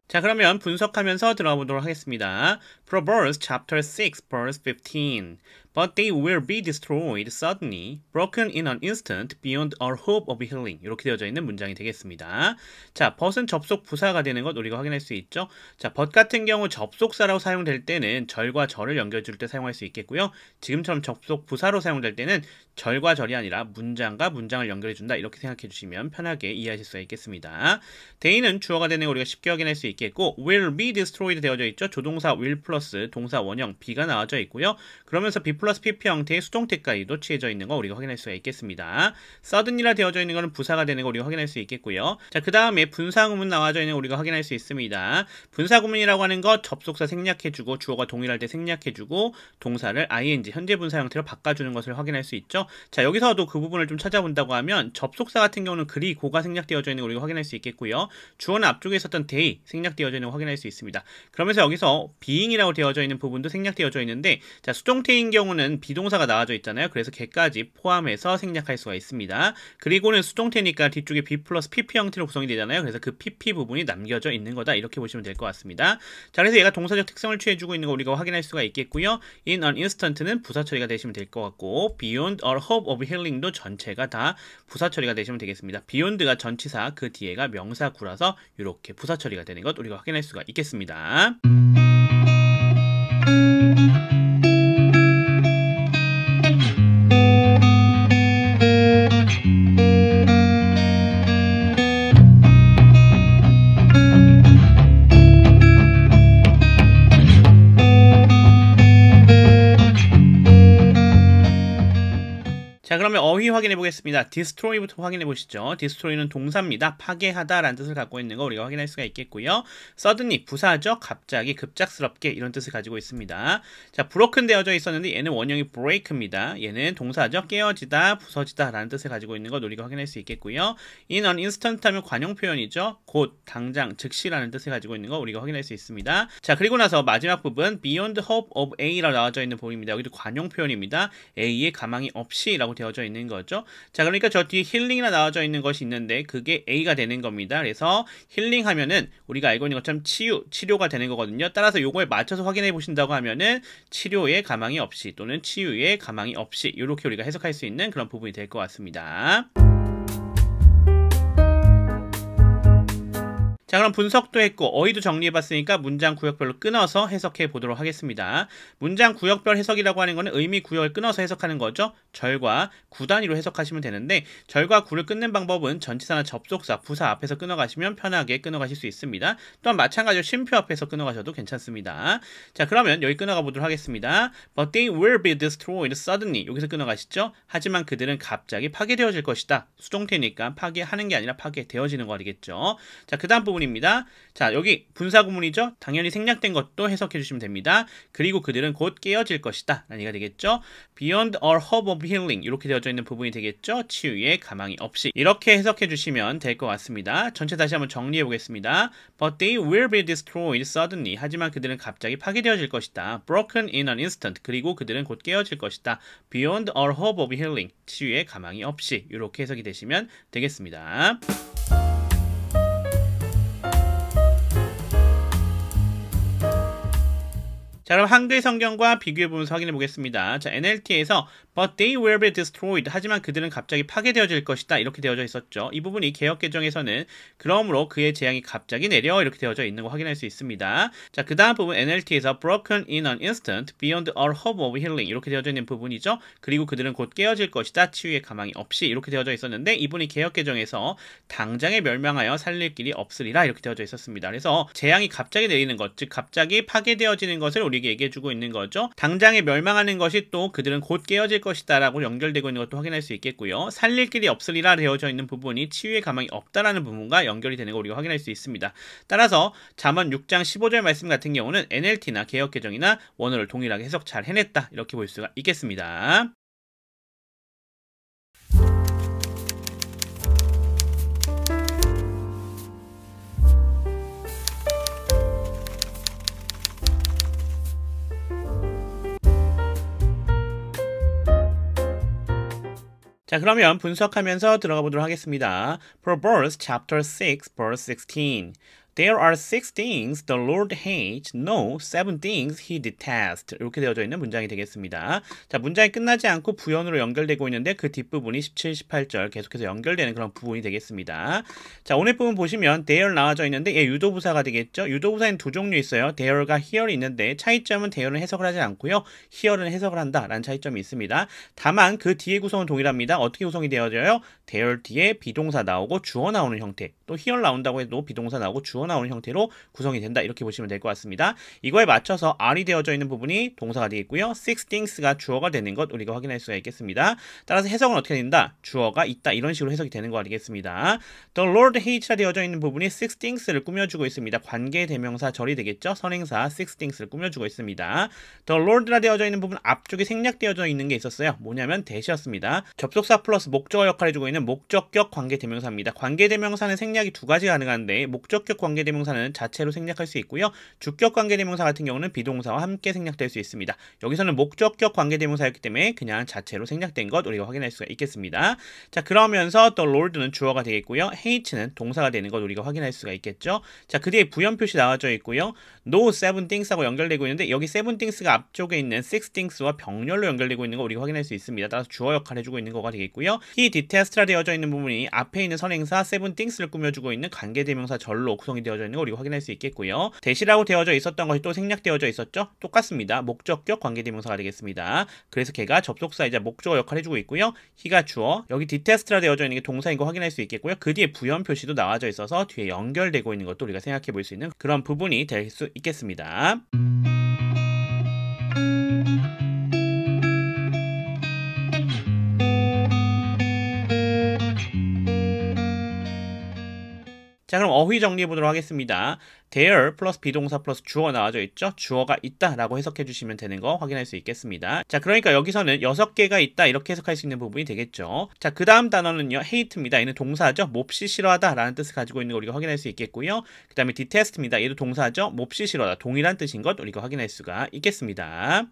자, 그러면 분석하면서 들어가 보도록 하겠습니다. Proverbs chapter 6 verse 15. But they will be destroyed suddenly, broken in an instant, beyond all hope of healing. 이렇게 되어져 있는 문장이 되겠습니다. 자, but은 접속 부사가 되는 것 우리가 확인할 수 있죠. 자, but 같은 경우 접속사라고 사용될 때는 절과 절을 연결해줄 때 사용할 수 있겠고요. 지금처럼 접속 부사로 사용될 때는 절과 절이 아니라 문장과 문장을 연결해준다. 이렇게 생각해 주시면 편하게 이해하실 수가 있겠습니다. they는 주어가 되는 거 우리가 쉽게 확인할 수 있겠고 will be destroyed 되어져 있죠. 조동사 will 플러스 동사 원형 be가 나와져 있고요. 그러면서 be 플러스 pp 형태의 수동태까지도 취해져 있는 거 우리가 확인할 수가 있겠습니다. sudden이라 되어져 있는 거는 부사가 되는 거 우리가 확인할 수 있겠고요. 자, 그 다음에 분사구문 나와져 있는 거 우리가 확인할 수 있습니다. 분사구문이라고 하는 거 접속사 생략해주고 주어가 동일할 때 생략해주고 동사를 ing 현재 분사 형태로 바꿔주는 것을 확인할 수 있죠. 자, 여기서도 그 부분을 좀 찾아본다고 하면 접속사 같은 경우는 그리고가 생략되어져 있는 거 우리가 확인할 수 있겠고요. 주어는 앞쪽에 있었던 they 생략되어져 있는 거 확인할 수 있습니다. 그러면서 여기서 being이라고 되어져 있는 부분도 생략되어져 있는데, 자, 수동태인 경우는 비동사가 나와져 있잖아요. 그래서 걔까지 포함해서 생략할 수가 있습니다. 그리고는 수동태니까 뒤쪽에 be 플러스 pp 형태로 구성이 되잖아요. 그래서 그 pp 부분이 남겨져 있는 거다. 이렇게 보시면 될 것 같습니다. 자, 그래서 얘가 동사적 특성을 취해주고 있는 거 우리가 확인할 수가 있겠고요. in an instant는 부사 처리가 되시면 될 것 같고, beyond all hope of healing도 전체가 다 부사 처리가 되시면 되겠습니다. beyond가 전치사, 그 뒤에가 명사구라서 이렇게 부사 처리가 되는 것 우리가 확인할 수가 있겠습니다. 자, 그러면 어휘 확인해 보겠습니다. destroy부터 확인해 보시죠. destroy는 동사입니다. 파괴하다 라는 뜻을 갖고 있는 거 우리가 확인할 수가 있겠고요. suddenly 부사죠. 갑자기, 급작스럽게 이런 뜻을 가지고 있습니다. 자, broken 되어져 있었는데 얘는 원형이 break입니다. 얘는 동사죠. 깨어지다, 부서지다 라는 뜻을 가지고 있는 것 우리가 확인할 수 있겠고요. in an instant 하면 관용 표현이죠. 곧, 당장, 즉시라는 뜻을 가지고 있는 거 우리가 확인할 수 있습니다. 자, 그리고 나서 마지막 부분 beyond hope of A라고 나와져 있는 부분입니다. 여기도 관용 표현입니다. A의 가망이 없이 라고 되어져 있는 거죠. 자, 그러니까 저 뒤에 힐링이나 나와져 있는 것이 있는데 그게 A가 되는 겁니다. 그래서 힐링 하면은 우리가 알고 있는 것처럼 치료가 되는 거거든요. 따라서 요거에 맞춰서 확인해 보신다고 하면은 치료의 가망이 없이 또는 치유의 가망이 없이 이렇게 우리가 해석할 수 있는 그런 부분이 될 것 같습니다. 자, 그럼 분석도 했고 어휘도 정리해봤으니까 문장 구역별로 끊어서 해석해 보도록 하겠습니다. 문장 구역별 해석이라고 하는 거는 의미 구역을 끊어서 해석하는 거죠. 절과 구 단위로 해석하시면 되는데, 절과 구를 끊는 방법은 전치사나 접속사, 부사 앞에서 끊어가시면 편하게 끊어가실 수 있습니다. 또한 마찬가지로 쉼표 앞에서 끊어가셔도 괜찮습니다. 자, 그러면 여기 끊어가 보도록 하겠습니다. But they will be destroyed suddenly. 여기서 끊어가시죠. 하지만 그들은 갑자기 파괴되어질 것이다. 수동태니까 파괴하는 게 아니라 파괴되어지는 거 알겠죠. 자, 그 다음 부분입니다. 자, 여기 분사구문이죠. 당연히 생략된 것도 해석해 주시면 됩니다. 그리고 그들은 곧 깨어질 것이다 라는 얘기가 되겠죠. Beyond all hope of healing 이렇게 되어져 있는 부분이 되겠죠. 치유의 가망이 없이 이렇게 해석해 주시면 될 것 같습니다. 전체 다시 한번 정리해 보겠습니다. But they will be destroyed suddenly. 하지만 그들은 갑자기 파괴되어질 것이다. Broken in an instant. 그리고 그들은 곧 깨어질 것이다. Beyond all hope of healing. 치유의 가망이 없이 이렇게 해석이 되시면 되겠습니다. 자, 그럼 한글 성경과 비교해 보면서 확인해 보겠습니다. 자, NLT에서 But they will be destroyed. 하지만 그들은 갑자기 파괴되어질 것이다. 이렇게 되어져 있었죠. 이 부분이 개역개정에서는 그러므로 그의 재앙이 갑자기 내려 이렇게 되어져 있는 거 확인할 수 있습니다. 자, 그 다음 부분 NLT에서 Broken in an instant, beyond all hope of healing 이렇게 되어져 있는 부분이죠. 그리고 그들은 곧 깨어질 것이다. 치유의 가망이 없이 이렇게 되어져 있었는데, 이분이 개역개정에서 당장에 멸망하여 살릴 길이 없으리라 이렇게 되어져 있었습니다. 그래서 재앙이 갑자기 내리는 것, 즉 갑자기 파괴되어지는 것을 우리 얘기해주고 있는 거죠. 당장에 멸망하는 것이 또 그들은 곧 깨어질 것이다 라고 연결되고 있는 것도 확인할 수 있겠고요. 살릴 길이 없으리라 되어져 있는 부분이 치유의 가망이 없다라는 부분과 연결이 되는 거 우리가 확인할 수 있습니다. 따라서 잠언 6장 15절 말씀 같은 경우는 NLT나 개역개정이나 원어를 동일하게 해석 잘 해냈다 이렇게 볼 수가 있겠습니다. 자, 그러면 분석하면서 들어가 보도록 하겠습니다. Proverbs chapter 6 verse 16. There are 6 things the Lord hates, no, 7 things he detests. 이렇게 되어져 있는 문장이 되겠습니다. 자, 문장이 끝나지 않고 부연으로 연결되고 있는데 그 뒷부분이 17, 18절 계속해서 연결되는 그런 부분이 되겠습니다. 자, 오늘 부분 보시면 there 나와져 있는데 얘 유도부사가 되겠죠. 유도부사는 두 종류 있어요. there가 here이 있는데 차이점은 there는 해석을 하지 않고요. here는 해석을 한다 라는 차이점이 있습니다. 다만 그 뒤에 구성은 동일합니다. 어떻게 구성이 되어져요? there 뒤에 비동사 나오고 주어 나오는 형태, 또 here 나온다고 해도 비동사 나오고 주어 나오는 형태로 구성이 된다 이렇게 보시면 될 것 같습니다. 이거에 맞춰서 R이 되어져 있는 부분이 동사가 되겠고요. 6 things가 주어가 되는 것 우리가 확인할 수가 있겠습니다. 따라서 해석은 어떻게 된다? 주어가 있다 이런 식으로 해석이 되는 거 아니겠습니다. The Lord hates가 되어져 있는 부분이 6 things를 꾸며주고 있습니다. 관계대명사 절이 되겠죠. 선행사 6 things를 꾸며주고 있습니다. The Lord라 되어져 있는 부분 앞쪽에 생략되어져 있는 게 있었어요. 뭐냐면 that이었습니다. 접속사 플러스 목적어 역할을 해주고 있는 목적격 관계대명사입니다. 관계대명사는 생략이 두 가지 가능한데 목적격 관계대명사는 자체로 생략할 수 있고요. 주격 관계대명사 같은 경우는 비동사와 함께 생략될 수 있습니다. 여기서는 목적격 관계대명사였기 때문에 그냥 자체로 생략된 것 우리가 확인할 수가 있겠습니다. 자, 그러면서 the Lord는 주어가 되겠고요. hate는 동사가 되는 것 우리가 확인할 수가 있겠죠. 자, 그 뒤에 부연 표시 나와져 있고요. no 7 things하고 연결되고 있는데 여기 7 things가 앞쪽에 있는 6 things와 병렬로 연결되고 있는 거 우리가 확인할 수 있습니다. 따라서 주어 역할을 해주고 있는 거가 되겠고요. he detest라 되어져 있는 부분이 앞에 있는 선행사 7 things를 꾸며주고 있는 관계대명사 절로 구성이 되어져 있는 거 우리가 확인할 수 있겠고요. 대시라고 되어져 있었던 것이 또 생략되어져 있었죠. 똑같습니다. 목적격 관계대명사가 되겠습니다. 그래서 걔가 접속사이자 목적어 역할을 해주고 있고요. he가 주어, 여기 detest라 되어져 있는 게 동사인 거 확인할 수 있겠고요. 그 뒤에 부연 표시도 나와져 있어서 뒤에 연결되고 있는 것도 우리가 생각해 볼 수 있는 그런 부분이 될 수 있겠습니다. 자, 그럼 어휘 정리해 보도록 하겠습니다. there 플러스 비동사 플러스 주어 나와져 있죠. 주어가 있다 라고 해석해 주시면 되는 거 확인할 수 있겠습니다. 자, 그러니까 여기서는 6개가 있다 이렇게 해석할 수 있는 부분이 되겠죠. 자, 그 다음 단어는요 hate입니다. 얘는 동사죠. 몹시 싫어하다 라는 뜻을 가지고 있는 거 우리가 확인할 수 있겠고요. 그 다음에 detest입니다. 얘도 동사죠. 몹시 싫어하다 동일한 뜻인 것 우리가 확인할 수가 있겠습니다.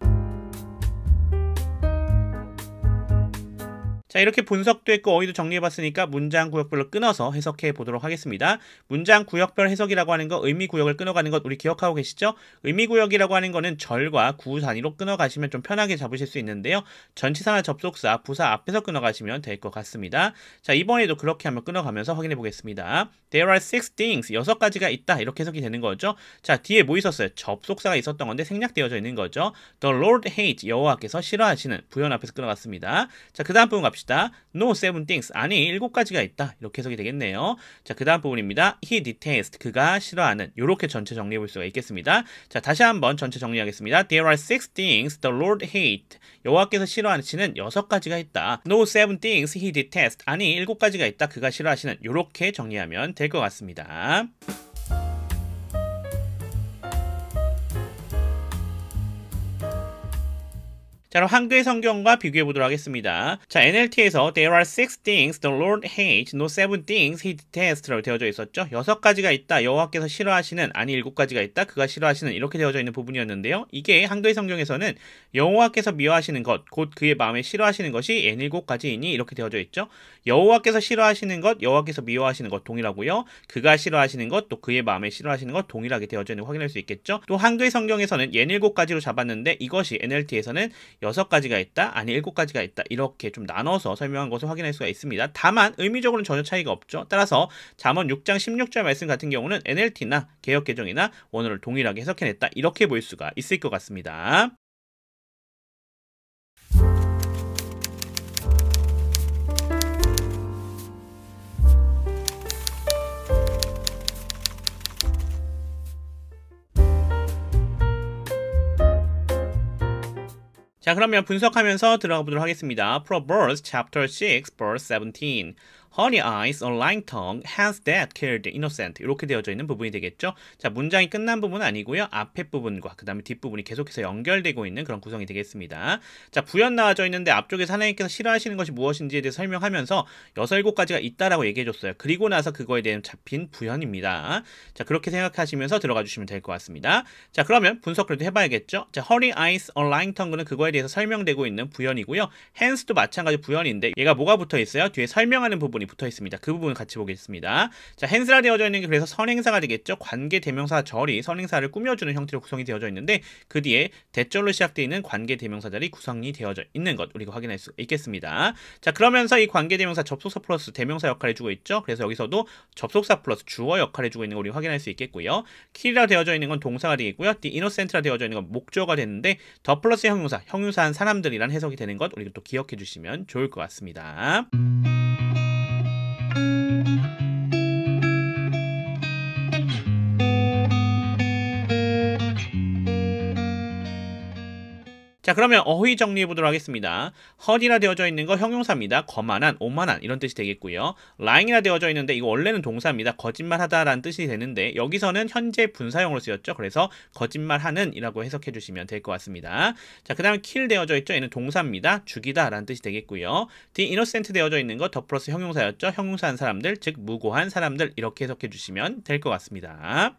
자, 이렇게 분석도 했고 어휘도 정리해봤으니까 문장 구역별로 끊어서 해석해 보도록 하겠습니다. 문장 구역별 해석이라고 하는 거 의미 구역을 끊어가는 것 우리 기억하고 계시죠? 의미 구역이라고 하는 거는 절과 구 단위로 끊어가시면 좀 편하게 잡으실 수 있는데요. 전치사나 접속사, 부사 앞에서 끊어가시면 될 것 같습니다. 자, 이번에도 그렇게 한번 끊어가면서 확인해 보겠습니다. There are 6 things, 6가지가 있다 이렇게 해석이 되는 거죠. 자, 뒤에 뭐 있었어요? 접속사가 있었던 건데 생략되어져 있는 거죠. The Lord hates, 여호와께서 싫어하시는 부연 앞에서 끊어갔습니다. 자, 그 다음 부분 갑시다. No 7 things, 아니 7가지가 있다 이렇게 해석이 되겠네요. 자, 그 다음 부분입니다. He detests, 그가 싫어하는. 이렇게 전체 정리해 볼 수가 있겠습니다. 자, 다시 한번 전체 정리하겠습니다. There are 6 things the Lord hates, 여호와께서 싫어하시는 6가지가 있다. No 7 things he detests, 아니 7가지가 있다 그가 싫어하시는. 이렇게 정리하면 될 것 같습니다. 자, 그럼 한글 성경과 비교해 보도록 하겠습니다. 자, NLT에서 There are 6 things the Lord hates, no 7 things he detests라고 되어져 있었죠. 6가지가 있다. 여호와께서 싫어하시는, 아니 7가지가 있다. 그가 싫어하시는 이렇게 되어져 있는 부분이었는데요. 이게 한글 성경에서는 여호와께서 미워하시는 것, 곧 그의 마음에 싫어하시는 것이 N7가지이니 이렇게 되어져 있죠. 여호와께서 싫어하시는 것, 여호와께서 미워하시는 것 동일하고요. 그가 싫어하시는 것, 또 그의 마음에 싫어하시는 것 동일하게 되어져 있는 거 확인할 수 있겠죠. 또 한글 성경에서는 N7가지로 잡았는데 이것이 NLT에서는 6가지가 있다, 아니 7가지가 있다 이렇게 좀 나눠서 설명한 것을 확인할 수가 있습니다. 다만 의미적으로는 전혀 차이가 없죠. 따라서 잠언 6장 16절 말씀 같은 경우는 NLT나 개역개정이나 원어를 동일하게 해석해냈다 이렇게 볼 수가 있을 것 같습니다. 자, 그러면 분석하면서 들어가 보도록 하겠습니다. Proverbs chapter 6 verse 17. Honey eyes, a lying tongue, hands that kill the innocent. 이렇게 되어져 있는 부분이 되겠죠. 자, 문장이 끝난 부분은 아니고요. 앞에 부분과 그 다음에 뒷부분이 계속해서 연결되고 있는 그런 구성이 되겠습니다. 자, 부연 나와져 있는데 앞쪽에서 하나님께서 싫어하시는 것이 무엇인지에 대해서 설명하면서 6, 7가지가 있다라고 얘기해줬어요. 그리고 나서 그거에 대한 잡힌 부연입니다. 자, 그렇게 생각하시면서 들어가 주시면 될 것 같습니다. 자, 그러면 분석을 해봐야겠죠. 자, Honey eyes, a lying tongue는 그거에 대해서 설명되고 있는 부연이고요. hands도 마찬가지 부연인데 얘가 뭐가 붙어 있어요? 뒤에 설명하는 부분이 붙어 있습니다. 그 부분 같이 보겠습니다. 자, hands라 되어져 있는 게 그래서 선행사가 되겠죠. 관계 대명사 절이 선행사를 꾸며주는 형태로 구성이 되어져 있는데 그 뒤에 대절로 시작되어 있는 관계 대명사 절이 구성이 되어져 있는 것 우리가 확인할 수 있겠습니다. 자, 그러면서 이 관계 대명사 접속사 플러스 대명사 역할을 해주고 있죠. 그래서 여기서도 접속사 플러스 주어 역할을 해주고 있는 걸 우리가 확인할 수 있겠고요. kill이라 되어져 있는 건 동사가 되겠고요. the innocent라 되어져 있는 건 목적어가 되는데 더 플러스 형용사한 사람들이란 해석이 되는 것 우리가 또 기억해 주시면 좋을 것 같습니다. 자, 그러면 어휘 정리해 보도록 하겠습니다. 헛이라 되어져 있는 거 형용사입니다. 거만한, 오만한 이런 뜻이 되겠고요. lying이라 되어져 있는데 이거 원래는 동사입니다. 거짓말하다라는 뜻이 되는데 여기서는 현재 분사형으로 쓰였죠. 그래서 거짓말하는 이라고 해석해 주시면 될 것 같습니다. 자, 그 다음에 kill 되어져 있죠. 얘는 동사입니다. 죽이다 라는 뜻이 되겠고요. the innocent 되어져 있는 거 더 플러스 형용사였죠. 형용사한 사람들, 즉 무고한 사람들 이렇게 해석해 주시면 될 것 같습니다.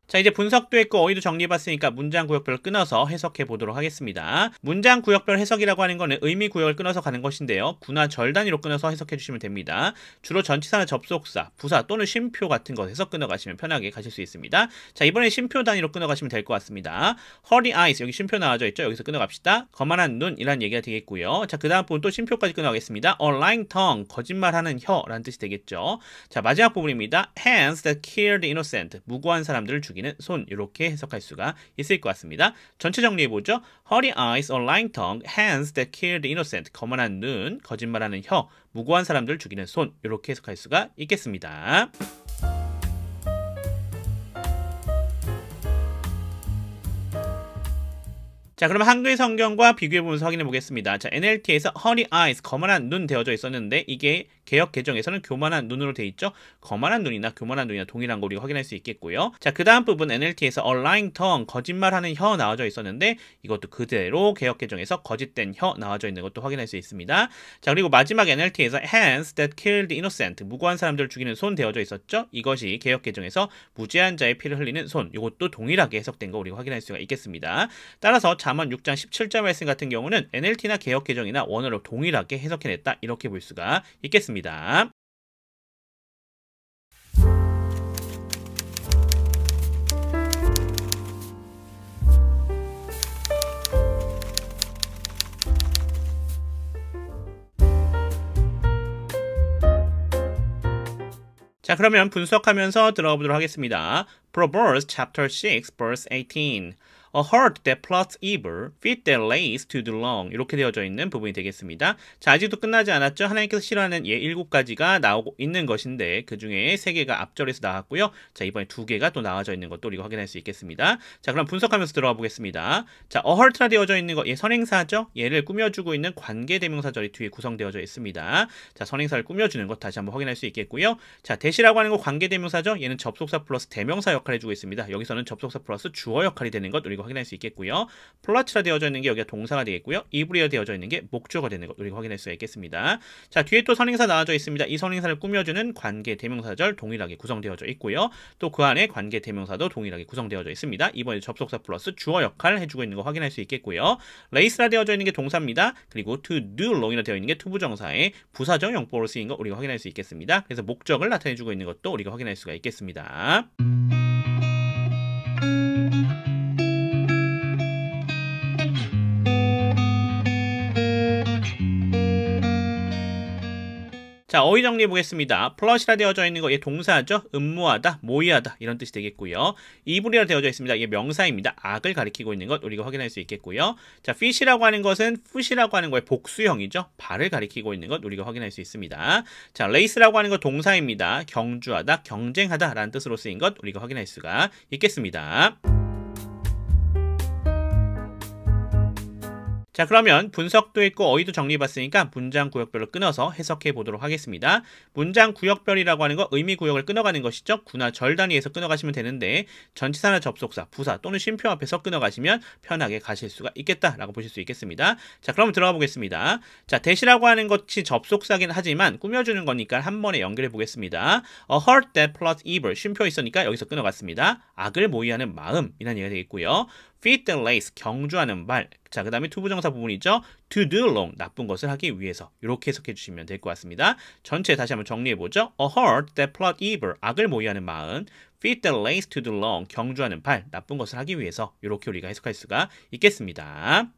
자, 이제 분석도 했고 어휘도 정리해봤으니까 문장 구역별로 끊어서 해석해 보도록 하겠습니다. 문장 구역별 해석이라고 하는 거는 의미 구역을 끊어서 가는 것인데요. 구나 절 단위로 끊어서 해석해 주시면 됩니다. 주로 전치사나 접속사, 부사 또는 쉼표 같은 것에서 끊어가시면 편하게 가실 수 있습니다. 자, 이번에 쉼표 단위로 끊어가시면 될 것 같습니다. Hurry eyes, 여기 쉼표 나와져 있죠. 여기서 끊어갑시다. 거만한 눈이란 얘기가 되겠고요. 자, 그 다음 부분 또 쉼표까지 끊어가겠습니다. A lying tongue, 거짓말하는 혀라는 뜻이 되겠죠. 자, 마지막 부분입니다. Hands that kill the innocent, 무고한 사람들을 죽이는 손 이렇게 해석할 수가 있을 것 같습니다. 전체 정리해보죠. Hurry eyes, a lying tongue, hands that kill the innocent, 거만한 눈, 거짓말하는 혀, 무고한 사람들을 죽이는 손 이렇게 해석할 수가 있겠습니다. 자, 그럼 한글 성경과 비교해보면서 확인해 보겠습니다. 자, NLT에서 Hurry eyes, 거만한 눈 되어져 있었는데 이게 개역 개정에서는 교만한 눈으로 돼 있죠. 거만한 눈이나 교만한 눈이나 동일한 거 우리가 확인할 수 있겠고요. 자, 그 다음 부분 NLT에서 a lying tongue, 거짓말하는 혀 나와져 있었는데 이것도 그대로 개역 개정에서 거짓된 혀 나와져 있는 것도 확인할 수 있습니다. 자, 그리고 마지막 NLT에서 hands that kill the innocent, 무고한 사람들을 죽이는 손 되어져 있었죠. 이것이 개역 개정에서 무죄한 자의 피를 흘리는 손, 이것도 동일하게 해석된 거 우리가 확인할 수가 있겠습니다. 따라서 잠언 6장 17절 말씀 같은 경우는 NLT나 개역 개정이나 원어로 동일하게 해석해냈다 이렇게 볼 수가 있겠습니다. 자, 그러면 분석하면서 들어가 보도록 하겠습니다. Proverbs chapter 6 verse 18. A heart that plots evil, feet that lays too long. 이렇게 되어져 있는 부분이 되겠습니다. 자, 아직도 끝나지 않았죠? 하나님께서 싫어하는 예 7가지가 나오고 있는 것인데 그 중에 3개가 앞절에서 나왔고요. 자, 이번에 2개가 또 나와져 있는 것도 우리가 확인할 수 있겠습니다. 자, 그럼 분석하면서 들어가 보겠습니다. 자, a heart라 되어져 있는 거, 얘 선행사죠? 얘를 꾸며주고 있는 관계대명사절이 뒤에 구성되어져 있습니다. 자, 선행사를 꾸며주는 것 다시 한번 확인할 수 있겠고요. 자, 대시라고 하는 거 관계대명사죠? 얘는 접속사 플러스 대명사 역할을 해주고 있습니다. 여기서는 접속사 플러스 주어 역할이 되는 것 우리가 확인할 수 있겠고요. 플러츠라 되어져 있는 게 여기가 동사가 되겠고요. 이브리어 되어져 있는 게 목적어가 되는 것 우리가 확인할 수가 있겠습니다. 자, 뒤에 또 선행사 나와져 있습니다. 이 선행사를 꾸며주는 관계 대명사절 동일하게 구성되어져 있고요. 또 그 안에 관계 대명사도 동일하게 구성되어져 있습니다. 이번에 접속사 플러스 주어 역할을 해주고 있는 거 확인할 수 있겠고요. 레이스라 되어져 있는 게 동사입니다. 그리고 to do long이라 되어 있는 게 투부정사의 부사적 용법으로 쓰인 거 우리가 확인할 수 있겠습니다. 그래서 목적을 나타내주고 있는 것도 우리가 확인할 수가 있겠습니다. 자, 어휘 정리해 보겠습니다. 플러시라 되어져 있는 거, 얘 동사죠? 음모하다, 모의하다 이런 뜻이 되겠고요. 이불이라 되어져 있습니다. 이게 명사입니다. 악을 가리키고 있는 것 우리가 확인할 수 있겠고요. 자, fish라고 하는 것은 푸시라고 하는 거의 복수형이죠. 발을 가리키고 있는 것 우리가 확인할 수 있습니다. 자, 레이스라고 하는 거 동사입니다. 경주하다, 경쟁하다 라는 뜻으로 쓰인 것 우리가 확인할 수가 있겠습니다. 자, 그러면 분석도 있고 어휘도 정리해봤으니까 문장 구역별로 끊어서 해석해 보도록 하겠습니다. 문장 구역별이라고 하는 거 의미 구역을 끊어가는 것이죠. 구나 절 단위에서 끊어가시면 되는데 전치사나 접속사, 부사 또는 쉼표 앞에서 끊어가시면 편하게 가실 수가 있겠다라고 보실 수 있겠습니다. 자, 그럼 들어가 보겠습니다. 자, 대시라고 하는 것이 접속사긴 하지만 꾸며주는 거니까 한 번에 연결해 보겠습니다. A heart that plots evil, 쉼표 있으니까 여기서 끊어갔습니다. 악을 모의하는 마음이라는 얘기가 되겠고요. feet that lace, 경주하는 발, 자, 그 다음에 투부정사 부분이죠. to do wrong, 나쁜 것을 하기 위해서. 이렇게 해석해 주시면 될 것 같습니다. 전체 다시 한번 정리해보죠. A heart that plot evil, 악을 모의하는 마음. Feet that race to do wrong, 경주하는 발, 나쁜 것을 하기 위해서. 이렇게 우리가 해석할 수가 있겠습니다.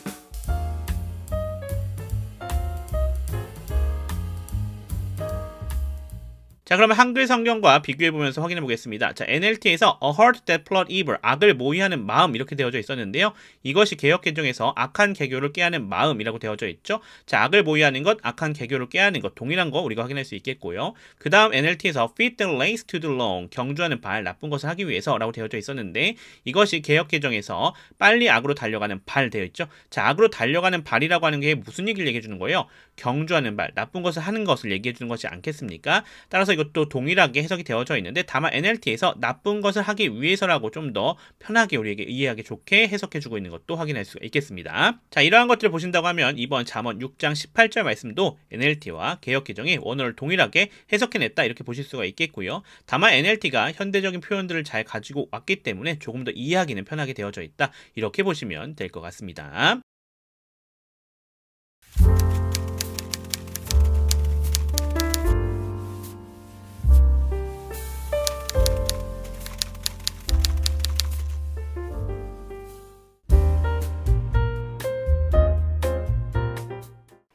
자, 그러면 한글 성경과 비교해보면서 확인해 보겠습니다. 자, NLT에서 A heart that plot evil, 악을 모의하는 마음 이렇게 되어져 있었는데요. 이것이 개역개정에서 악한 계교를 깨하는 마음이라고 되어져 있죠. 자, 악을 모의하는 것, 악한 계교를 깨하는 것, 동일한 거 우리가 확인할 수 있겠고요. 그 다음 NLT에서 feet that race to do wrong, 경주하는 발, 나쁜 것을 하기 위해서 라고 되어져 있었는데 이것이 개역개정에서 빨리 악으로 달려가는 발 되어 있죠. 자, 악으로 달려가는 발이라고 하는 게 무슨 얘기를 얘기해 주는 거예요? 경주하는 발, 나쁜 것을 하는 것을 얘기해 주는 것이 않겠습니까? 따라서 이것도 동일하게 해석이 되어져 있는데 다만 NLT에서 나쁜 것을 하기 위해서라고 좀 더 편하게 우리에게 이해하기 좋게 해석해주고 있는 것도 확인할 수가 있겠습니다. 자, 이러한 것들을 보신다고 하면 이번 잠언 6장 18절 말씀도 NLT와 개역개정이 원어를 동일하게 해석해냈다 이렇게 보실 수가 있겠고요. 다만 NLT가 현대적인 표현들을 잘 가지고 왔기 때문에 조금 더 이해하기는 편하게 되어져 있다 이렇게 보시면 될 것 같습니다.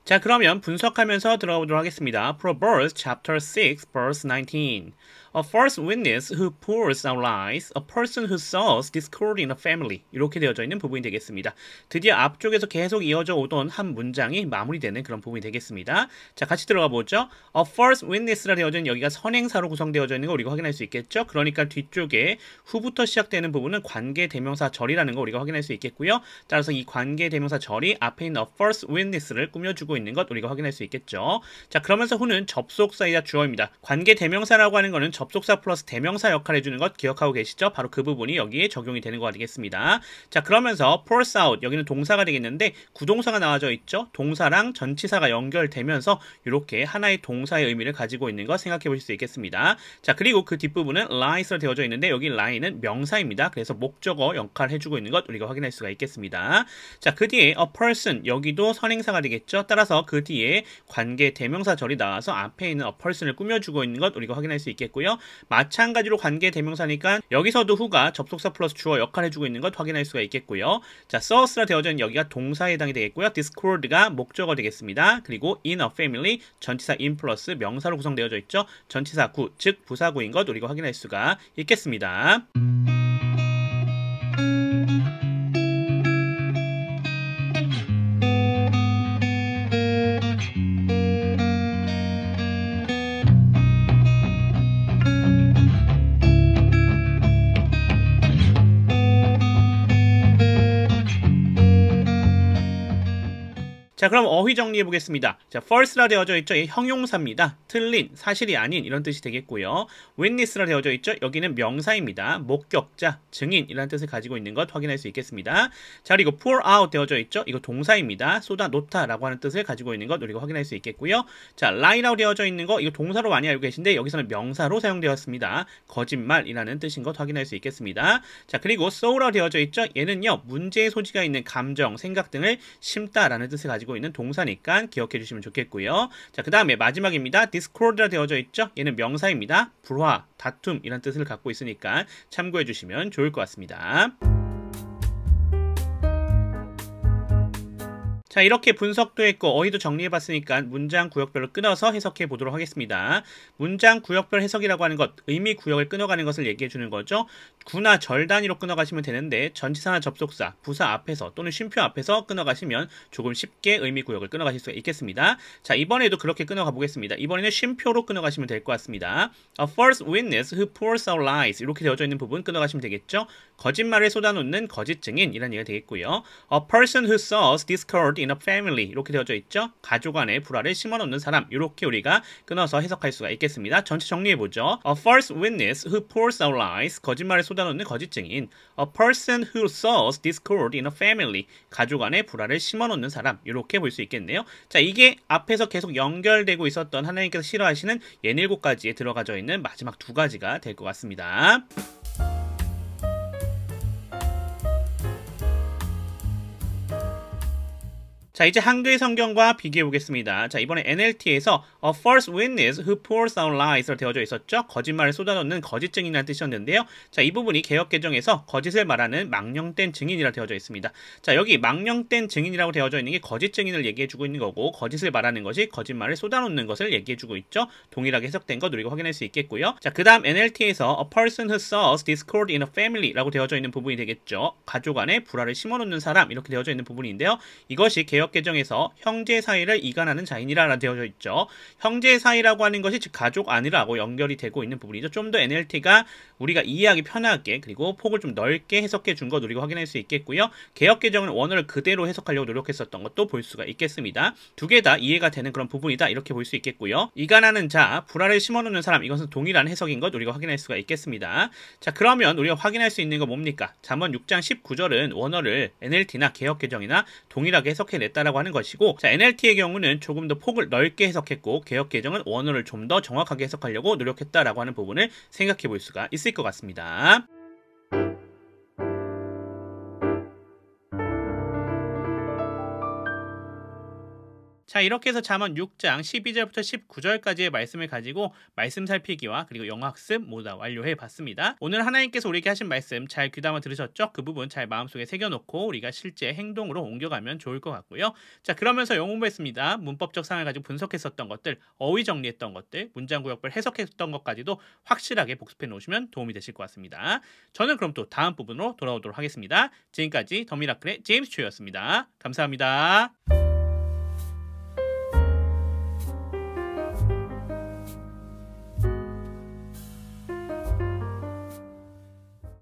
자, 그러면 분석하면서 들어보도록 하겠습니다. Proverbs chapter 6 verse 19. A false witness who pours out lies, a person who sows discord in a family. 이렇게 되어져 있는 부분이 되겠습니다. 드디어 앞쪽에서 계속 이어져 오던 한 문장이 마무리되는 그런 부분이 되겠습니다. 자, 같이 들어가 보죠. A false witness라 되어져 있는 여기가 선행사로 구성되어져 있는 거 우리가 확인할 수 있겠죠. 그러니까 뒤쪽에 who부터 시작되는 부분은 관계 대명사 절이라는 거 우리가 확인할 수 있겠고요. 따라서 이 관계 대명사 절이 앞에 있는 a false witness를 꾸며주고 있는 것 우리가 확인할 수 있겠죠. 자, 그러면서 who는 접속사이자 주어입니다. 관계 대명사라고 하는 거는 접속사 플러스 대명사 역할을 해주는 것 기억하고 계시죠? 바로 그 부분이 여기에 적용이 되는 거가 되겠습니다. 자, 그러면서 pours out, 여기는 동사가 되겠는데 구동사가 나와져 있죠? 동사랑 전치사가 연결되면서 이렇게 하나의 동사의 의미를 가지고 있는 거 생각해 보실 수 있겠습니다. 자, 그리고 그 뒷부분은 lies로 되어져 있는데 여기 lie는 명사입니다. 그래서 목적어 역할을 해주고 있는 것 우리가 확인할 수가 있겠습니다. 자, 그 뒤에 a person, 여기도 선행사가 되겠죠? 따라서 그 뒤에 관계 대명사절이 나와서 앞에 있는 a person을 꾸며주고 있는 것 우리가 확인할 수 있겠고요. 마찬가지로 관계 대명사니까 여기서도 who가 접속사 플러스 주어 역할을 해주고 있는 것 확인할 수가 있겠고요. 자, sows라 되어져 있는 여기가 동사에 해당이 되겠고요. discord가 목적어 되겠습니다. 그리고 in a family, 전치사 in 플러스 명사로 구성되어져 있죠. 전치사 구, 즉 부사구인 것 우리가 확인할 수가 있겠습니다. 자, 그럼 어휘 정리해 보겠습니다. 자, false라 되어져 있죠. 이 형용사입니다. 틀린, 사실이 아닌 이런 뜻이 되겠고요. witness라 되어져 있죠. 여기는 명사입니다. 목격자, 증인이라는 뜻을 가지고 있는 것 확인할 수 있겠습니다. 자, 그리고 pour out 되어져 있죠. 이거 동사입니다. 쏟아 놓다라고 하는 뜻을 가지고 있는 것 우리가 확인할 수 있겠고요. 자, lie라고 되어져 있는 거 이거 동사로 많이 알고 계신데 여기서는 명사로 사용되었습니다. 거짓말이라는 뜻인 것 확인할 수 있겠습니다. 자, 그리고 sow라고 되어져 있죠. 얘는요, 문제의 소지가 있는 감정, 생각 등을 심다라는 뜻을 가지고 있는 동사니까 기억해 주시면 좋겠고요. 자, 그 다음에 마지막입니다. discord라 되어져 있죠. 얘는 명사입니다. 불화, 다툼이란 뜻을 갖고 있으니까 참고해 주시면 좋을 것 같습니다. 자, 이렇게 분석도 했고 어휘도 정리해봤으니까 문장 구역별로 끊어서 해석해 보도록 하겠습니다. 문장 구역별 해석이라고 하는 것, 의미 구역을 끊어가는 것을 얘기해 주는 거죠. 구나 절 단위로 끊어가시면 되는데 전치사나 접속사, 부사 앞에서 또는 쉼표 앞에서 끊어가시면 조금 쉽게 의미 구역을 끊어가실 수가 있겠습니다. 자, 이번에도 그렇게 끊어가 보겠습니다. 이번에는 쉼표로 끊어가시면 될 것 같습니다. A false witness who pours out lies, 이렇게 되어져 있는 부분 끊어가시면 되겠죠. 거짓말을 쏟아놓는 거짓 증인이라는 얘기가 되겠고요. A person who sows discord in a family, 이렇게 되어져 있죠. 가족 안에 불화를 심어놓는 사람, 이렇게 우리가 끊어서 해석할 수가 있겠습니다. 전체 정리해보죠. A false witness who pours out lies, 거짓말을 쏟아놓는 거짓 증인. A person who sows discord in a family, 가족 안에 불화를 심어놓는 사람, 이렇게 볼 수 있겠네요. 자, 이게 앞에서 계속 연결되고 있었던 하나님께서 싫어하시는 예닐곱가지에 들어가져 있는 마지막 두 가지가 될 것 같습니다. 자, 이제 한글 성경과 비교해 보겠습니다. 자, 이번에 NLT에서 a false witness who pours out lies로 되어져 있었죠. 거짓말을 쏟아놓는 거짓 증인이라는 뜻이었는데요. 자, 이 부분이 개역 개정에서 거짓을 말하는 망령된 증인이라 되어져 있습니다. 자, 여기 망령된 증인이라고 되어져 있는 게 거짓 증인을 얘기해주고 있는 거고, 거짓을 말하는 것이 거짓말을 쏟아놓는 것을 얘기해주고 있죠. 동일하게 해석된 것 우리가 확인할 수 있겠고요. 자, 그 다음 NLT에서 a person who sows discord in a family라고 되어져 있는 부분이 되겠죠. 가족 안에 불화를 심어놓는 사람, 이렇게 되어져 있는 부분인데요. 이것이 개역 개정에서 형제 사이를 이간하는 자인이라 되어져 있죠. 형제 사이라고 하는 것이 즉 가족 안이라고 연결이 되고 있는 부분이죠. 좀 더 NLT가 우리가 이해하기 편하게 그리고 폭을 좀 넓게 해석해 준 것 우리가 확인할 수 있겠고요. 개역 개정은 원어를 그대로 해석하려고 노력했었던 것도 볼 수가 있겠습니다. 두 개 다 이해가 되는 그런 부분이다 이렇게 볼 수 있겠고요. 이간하는 자, 불화를 심어놓는 사람, 이것은 동일한 해석인 것 우리가 확인할 수가 있겠습니다. 자, 그러면 우리가 확인할 수 있는 거 뭡니까? 잠언 6장 19절은 원어를 NLT나 개역 개정이나 동일하게 해석해냈다라고 하는 것이고, 자, NLT의 경우는 조금 더 폭을 넓게 해석했고 개역 개정은 원어를 좀 더 정확하게 해석하려고 노력했다라고 하는 부분을 생각해 볼 수가 있을 것 같습니다. 자, 이렇게 해서 잠언 6장 12절부터 19절까지의 말씀을 가지고 말씀 살피기와 그리고 영어 학습 모두 다 완료해 봤습니다. 오늘 하나님께서 우리에게 하신 말씀 잘 귀담아 들으셨죠? 그 부분 잘 마음속에 새겨놓고 우리가 실제 행동으로 옮겨가면 좋을 것 같고요. 자, 그러면서 영어 공부했습니다. 문법적 사항을 가지고 분석했었던 것들, 어휘 정리했던 것들, 문장 구역별 해석했던 것까지도 확실하게 복습해 놓으시면 도움이 되실 것 같습니다. 저는 그럼 또 다음 부분으로 돌아오도록 하겠습니다. 지금까지 더 미라클의 제임스 초였습니다. 감사합니다.